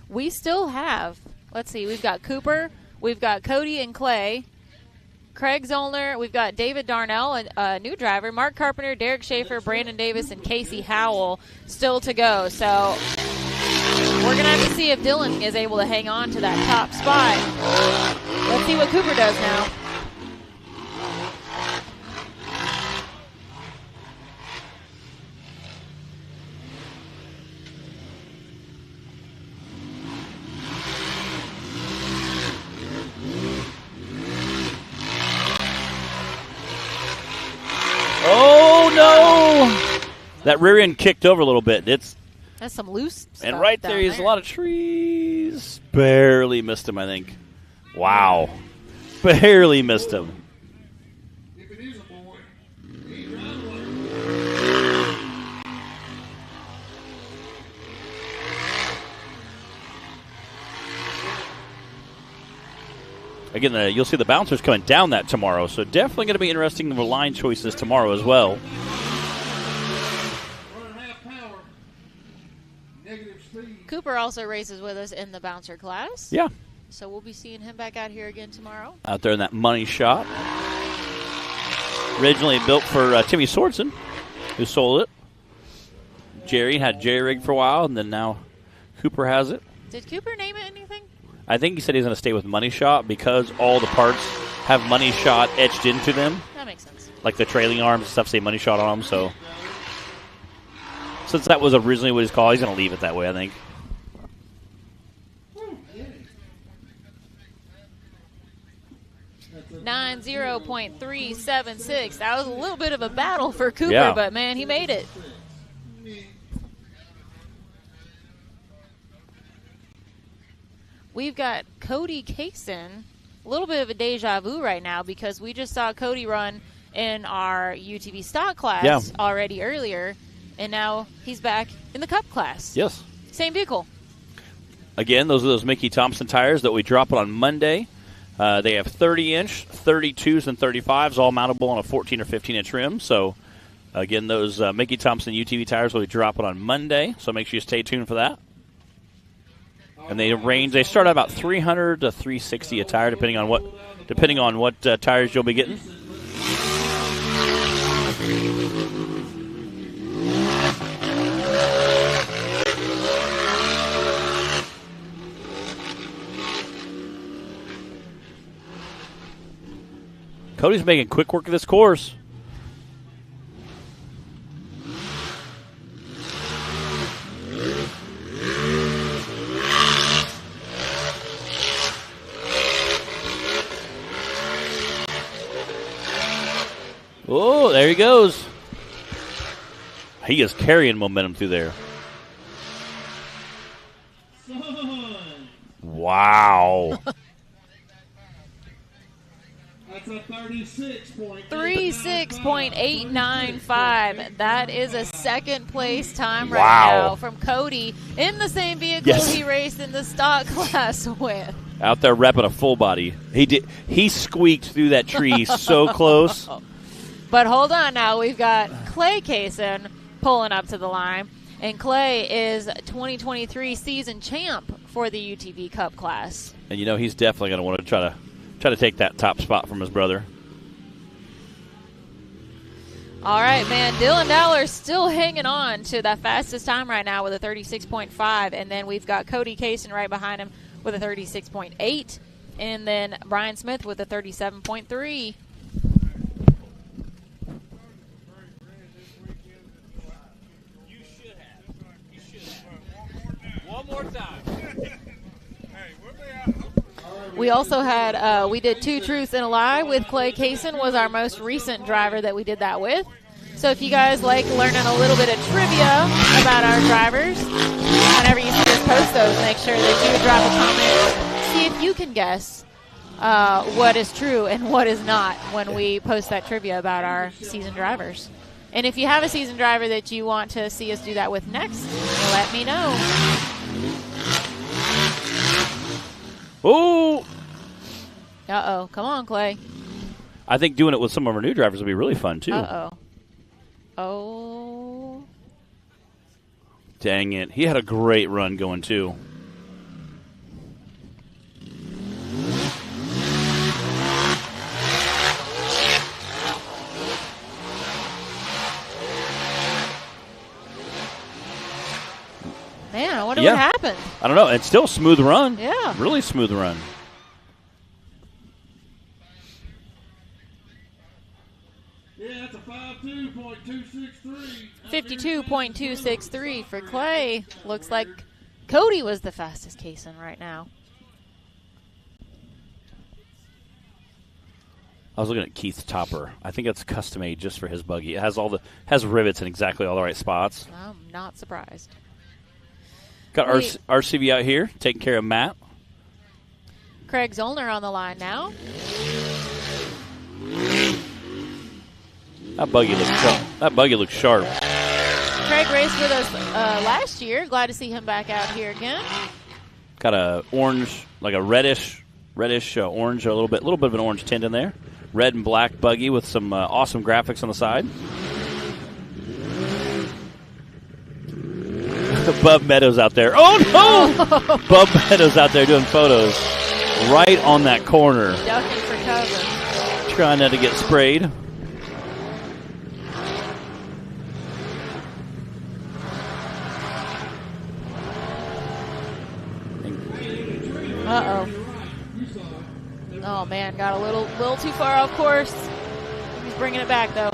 We still have, let's see, we've got Cooper, we've got Cody and Clay, Craig Zollner, we've got David Darnell, a new driver, Mark Carpenter, Derek Schaefer, Brandon Davis, and Casey Howell still to go. So we're going to have to see if Dylan is able to hang on to that top spot. Let's see what Cooper does now. Oh, no! That rear end kicked over a little bit. That's some loose stuff. And right there is a lot of trees. Barely missed him, I think. Wow. Barely missed him. If it is a boy, he's Again, you'll see the bouncers coming down that tomorrow, so definitely going to be interesting the line choices tomorrow as well. running half power, negative speed. Cooper also races with us in the bouncer class. Yeah. So we'll be seeing him back out here again tomorrow. Out there in that money shot. Originally built for Timmy Sorensen, who sold it. Jerry had Jerry rigged for a while, and then now Cooper has it. Did Cooper name it anything? I think he said he's going to stay with Money Shot because all the parts have Money Shot etched into them. That makes sense. Like the trailing arms and stuff say Money Shot on them. So since that was originally what he's called, he's going to leave it that way, I think. Nine 0.376. That was a little bit of a battle for Cooper, but man, he made it. We've got Cody Kaysen. A little bit of a deja vu right now because we just saw Cody run in our UTV stock class already earlier, and now he's back in the cup class. Yes. Same vehicle. Again, those are those Mickey Thompson tires that we drop on Monday. They have 30-inch, 32s, and 35s, all mountable on a 14 or 15-inch rim. So, again, those Mickey Thompson UTV tires will be dropping on Monday. So make sure you stay tuned for that. And they start at about 300 to 360 a tire, depending on what tires you'll be getting. Cody's making quick work of this course. Oh, there he goes. He is carrying momentum through there. Wow. That's a 36.895. That is a second place time right now from Cody in the same vehicle he raced in the stock class with. Out there repping a full body. He squeaked through that tree so close. But hold on now. We've got Clay Kaysen pulling up to the line. And Clay is 2023 season champ for the UTV Cup class. And you know he's definitely going to want to try to take that top spot from his brother. All right, man. Dylan Dowler still hanging on to that fastest time right now with a 36.5. And then we've got Cody Kaysen right behind him with a 36.8. And then Brian Smith with a 37.3. One more time. We also had, we did 2 truths and a lie with Clay Kaysen was our most recent driver that we did that with. So if you guys like learning a little bit of trivia about our drivers, whenever you see us post those, make sure that you drop a comment. See if you can guess what is true and what is not when we post that trivia about our seasoned drivers. And if you have a seasoned driver that you want to see us do that with next, let me know. Oh! Uh-oh. Come on, Clay. I think doing it with some of our new drivers would be really fun, too. Uh-oh. Oh. Dang it. He had a great run going, too. Man, I wonder what happened. I don't know. It's still a smooth run. Yeah. Really smooth run. Yeah, that's a 52.263. 52.263 for Clay. Looks like Cody was the fastest Kaysen right now. I was looking at Keith's topper. I think it's custom made just for his buggy. It has rivets in exactly all the right spots. I'm not surprised. Got RCV out here taking care of Matt. Craig Zollner on the line now. That buggy looks sharp. Craig raced with us last year. Glad to see him back out here again. Got a orange, like a reddish orange, a little bit of an orange tint in there. Red and black buggy with some awesome graphics on the side. Bub Meadows out there. Oh, no! Bub Meadows out there doing photos right on that corner. Ducking for cover. Trying not to get sprayed. Uh-oh. Oh, man, got a little too far off course. He's bringing it back, though.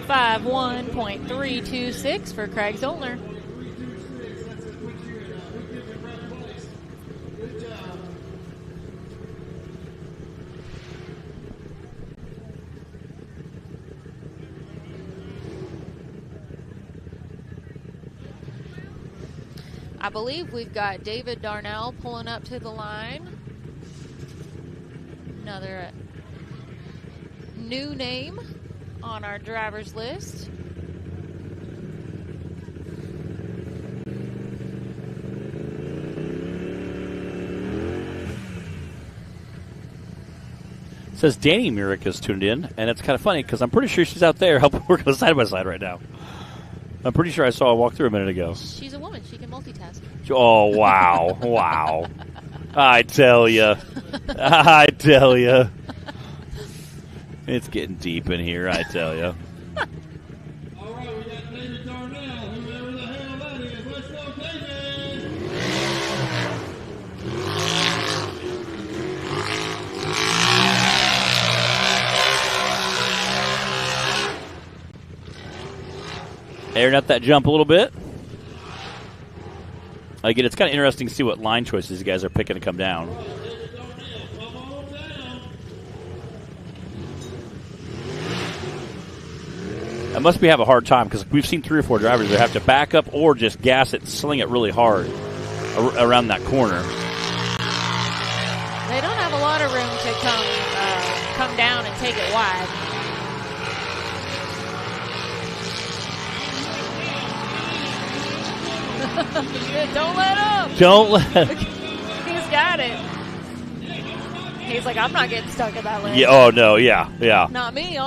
.326 for Craig Zollner. I believe we've got David Darnell pulling up to the line. Another new name on our driver's list. It says Danny Myrick is tuned in, and it's kind of funny because I'm pretty sure she's out there helping work on side by side right now. I'm pretty sure I saw her walk through a minute ago. She's a woman. She can multitask. Oh, wow. Wow. I tell you. I tell you. It's getting deep in here, I tell you. All right, we got David Darnell, whoever the hell that is. Let's go, David! Airing out that jump a little bit. Again, it's kind of interesting to see what line choices you guys are picking to come down. I must be having a hard time because we've seen 3 or 4 drivers that have to back up or just gas it and sling it really hard around that corner. They don't have a lot of room to come down and take it wide. Don't let him. Don't let. He's got it. He's like, I'm not getting stuck at that lane. Yeah. Oh no. Yeah. Yeah. Not me.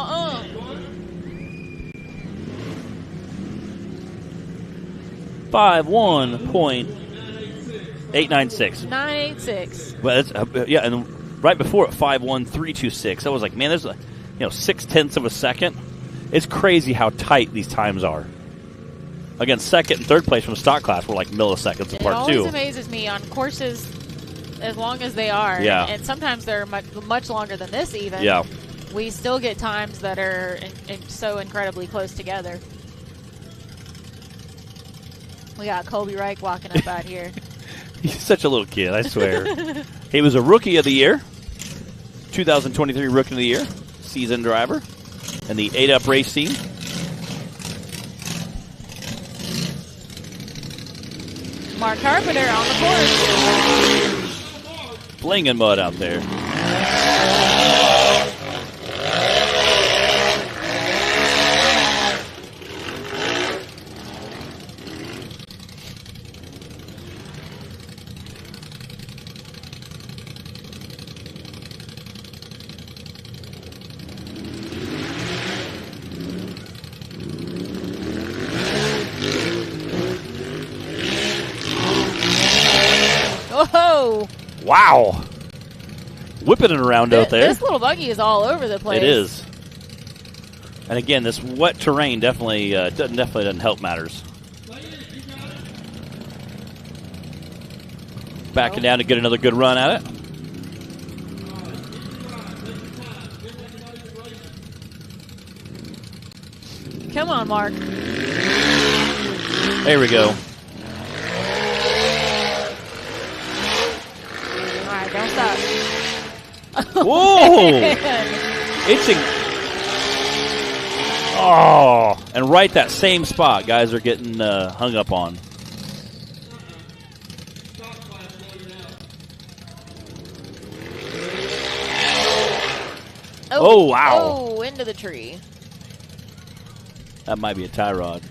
5:1.896. 986. But it's, yeah, and right before it 5:1.326. I was like, man, there's 0.6 of a second. It's crazy how tight these times are. Again, second and third place from stock class were like milliseconds apart too. It always amazes me on courses as long as they are. Yeah. And sometimes they're much longer than this even. Yeah. We still get times that are so incredibly close together. We got Colby Reich walking up out here. He's such a little kid, I swear. He was a Rookie of the Year, 2023 Rookie of the Year, seasoned driver, and the 8-Up race team. Mark Carpenter on the course. Blinging mud out there. Whoa! Wow. Whipping it around out there. This little buggy is all over the place. It is. And again, this wet terrain definitely doesn't help matters. Backing down to get another good run at it. Come on, Mark. There we go. All right, don't stop. Whoa! It's and right that same spot guys are getting hung up on. Oh, wow. Oh, into the tree. That might be a tie rod.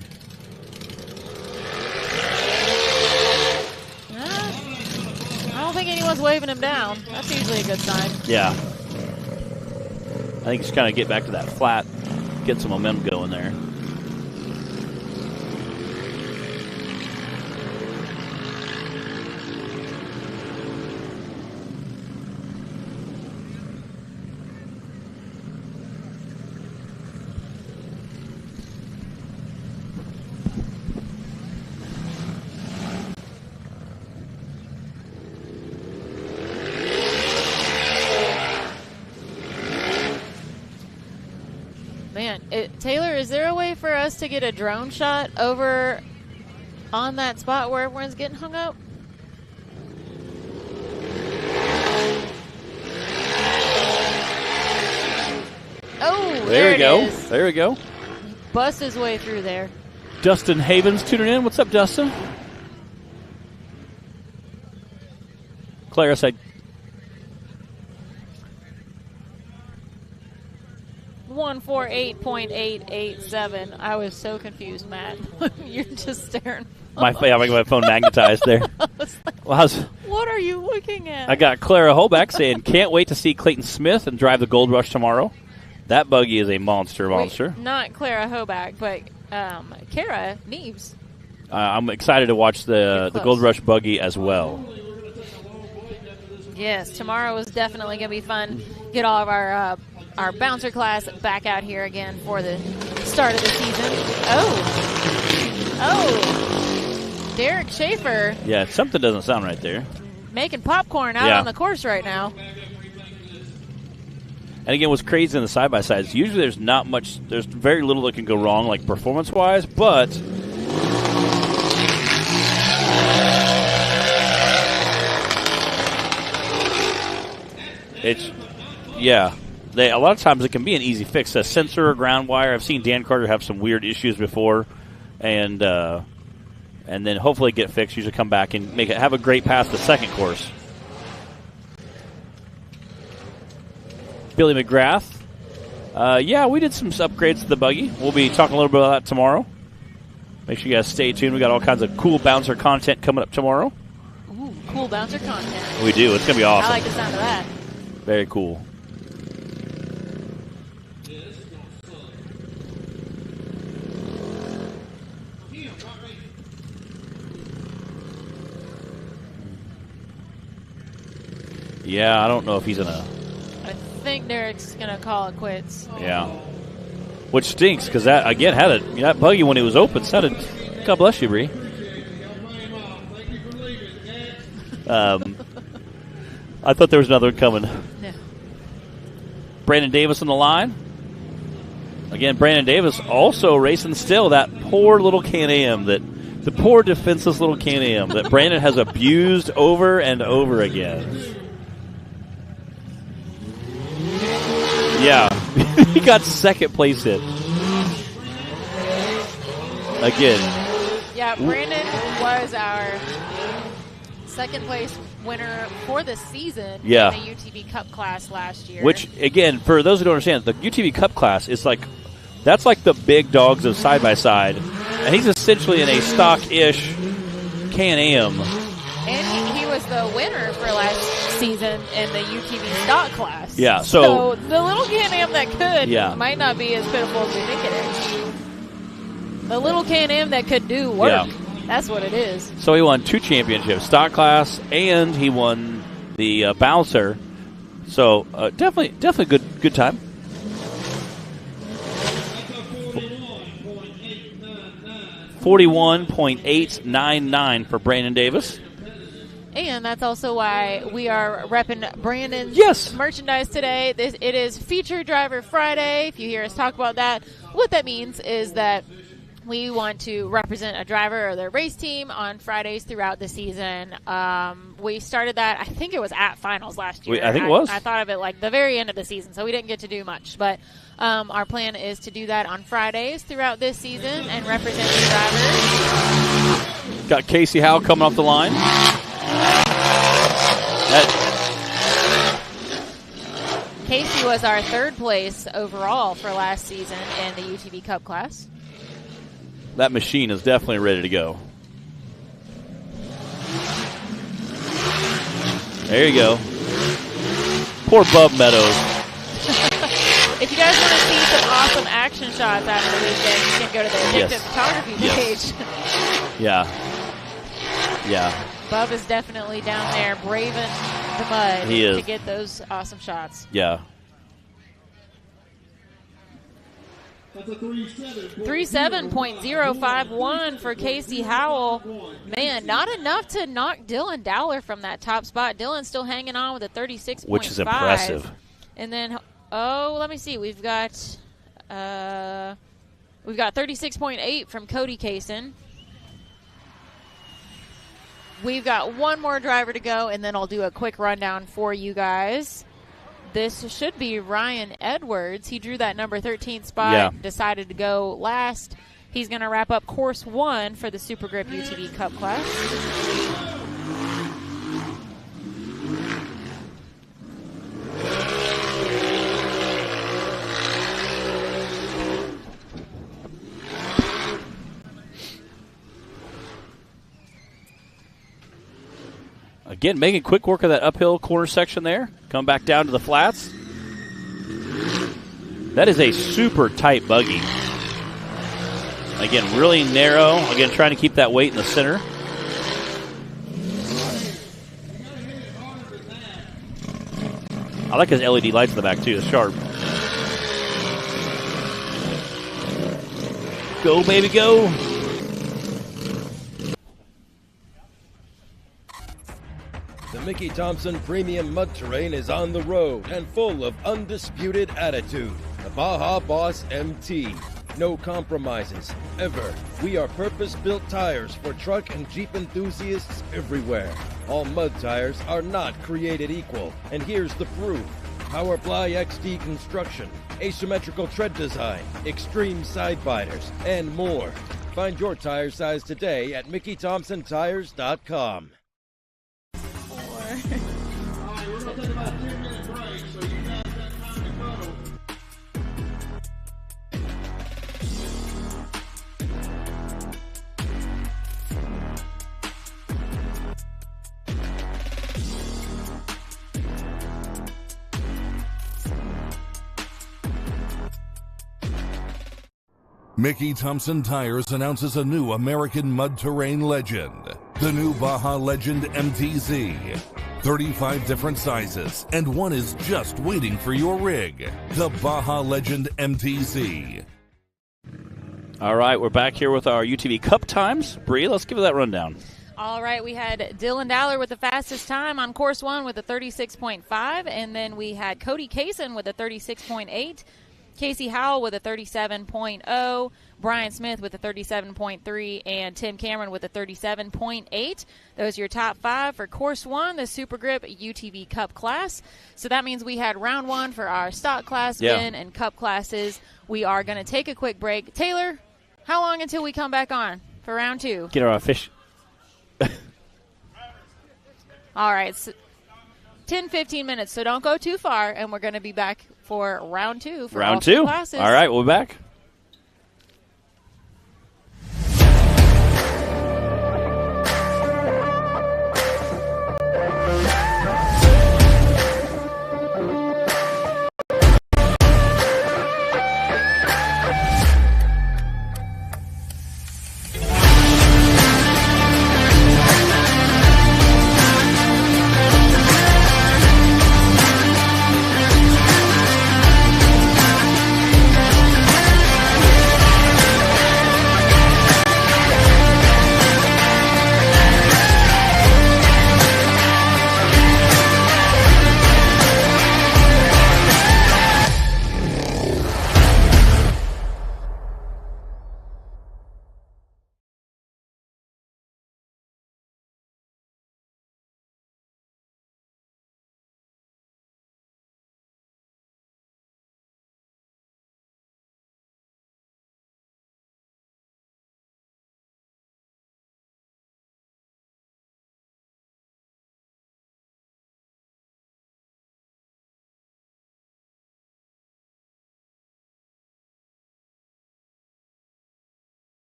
I don't think anyone's waving him down. That's usually a good sign. Yeah. I think just kind of get back to that flat, get some momentum going there. Taylor, is there a way for us to get a drone shot over on that spot where everyone's getting hung up? Oh, there we go. Is. There we go. Bust his way through there. Dustin Havens tuning in. What's up, Dustin? Clara said, 148.887. I was so confused, Matt. You're just staring. My phone magnetized there. What are you looking at? I got Clara Hoback saying, can't wait to see Clayton Smith and drive the Gold Rush tomorrow. That buggy is a monster. Wait, not Clara Hoback, but Kara Neves. I'm excited to watch the Gold Rush buggy as well. Yes, tomorrow is definitely going to be fun. Get all of our bouncer class back out here again for the start of the season. Oh, Derek Schaefer. Yeah, something doesn't sound right there. Making popcorn out on the course right now. And again, what's crazy in the side-by-sides, usually there's very little that can go wrong, like performance-wise, but a lot of times it can be an easy fix. A sensor or ground wire. I've seen Dan Carter have some weird issues before, and then hopefully get fixed. Usually come back and have a great pass the second course. Billy McGrath. We did some upgrades to the buggy. We'll be talking a little bit about that tomorrow. Make sure you guys stay tuned. We got all kinds of cool bouncer content coming up tomorrow. Ooh, cool bouncer content. We do. It's going to be awesome. I like the sound of that. Very cool. Yeah, I don't know if he's gonna. I think Derek's gonna call it quits. Yeah, which stinks because that again that buggy when it was open sounded. God bless you, Bree. I thought there was another one coming. Yeah. Brandon Davis on the line. Again, Brandon Davis also racing still. That poor little Can-Am, the poor defenseless little Can-Am that Brandon has abused over and over again. Yeah, he got second place in. Again. Yeah, Brandon was our second place winner for the season in the UTV Cup class last year. Which, again, for those who don't understand, the UTV Cup class is that's like the big dogs of side-by-side. And he's essentially in a stock-ish Can-Am. And he was the winner for last season in the UTV stock class. Yeah, so the little Can-Am that could might not be as pitiful as we think it is. The little Can-Am that could do work. Yeah. That's what it is. So he won 2 championships, stock class, and he won the bouncer. So definitely good time. 41.899 for Brandon Davis. And that's also why we are repping Brandon's merchandise today. It is Feature Driver Friday. If you hear us talk about that, what that means is that we want to represent a driver or their race team on Fridays throughout the season. We started that, I think it was at finals last year. I think it was. I thought of it like the very end of the season, so we didn't get to do much. But our plan is to do that on Fridays throughout this season and represent the drivers. Got Casey Howell coming off the line. Casey was our third place overall for last season in the UTV Cup class. That machine is definitely ready to go. There you go. Poor Bub Meadows. If you guys want to see some awesome action shots after the weekend, you can go to the Addictive Photography page. Yeah. Bub is definitely down there braving the mud to get those awesome shots. Yeah. That's a 37.051 for Casey Howell. Man, not enough to knock Dylan Dowler from that top spot. Dylan's still hanging on with a 36.5. Which is impressive. And then, let me see. We've got 36.8 from Cody Kaysen. We've got one more driver to go, and then I'll do a quick rundown for you guys. This should be Ryan Edwards. He drew that number 13 spot, decided to go last. He's going to wrap up course 1 for the Super Grip UTV Cup class. Again, making quick work of that uphill corner section there. Come back down to the flats. That is a super tight buggy. Again, really narrow. Again, trying to keep that weight in the center. I like his LED lights in the back, too. It's sharp. Go, baby, go. The Mickey Thompson Premium Mud Terrain is on the road and full of undisputed attitude. The Baja Boss MT. No compromises, ever. We are purpose-built tires for truck and Jeep enthusiasts everywhere. All mud tires are not created equal, and here's the proof. Powerply XD construction, asymmetrical tread design, extreme side biters, and more. Find your tire size today at MickeyThompsonTires.com. All right, we're going to take about a 2-minute break, so you guys got time to cuddle. Mickey Thompson Tires announces a new American mud terrain legend, the new Baja Legend MTZ. 35 different sizes, and one is just waiting for your rig. The Baja Legend MTZ. All right, we're back here with our UTV Cup times. Bree, let's give it that rundown. All right, we had Dylan Dowler with the fastest time on course 1 with a 36.5, and then we had Cody Kaysen with a 36.8, Casey Howell with a 37.0, Brian Smith with a 37.3, and Tim Cameron with a 37.8. Those are your top 5 for course 1, the Super Grip UTV Cup class. So that means we had round 1 for our stock class, VIN, and Cup classes. We are going to take a quick break. Taylor, how long until we come back on for round 2? Get our fish. All right, so 10-15 minutes, so don't go too far, and we're going to be back for round 2 for Round all 2. classes. All right, we'll be back.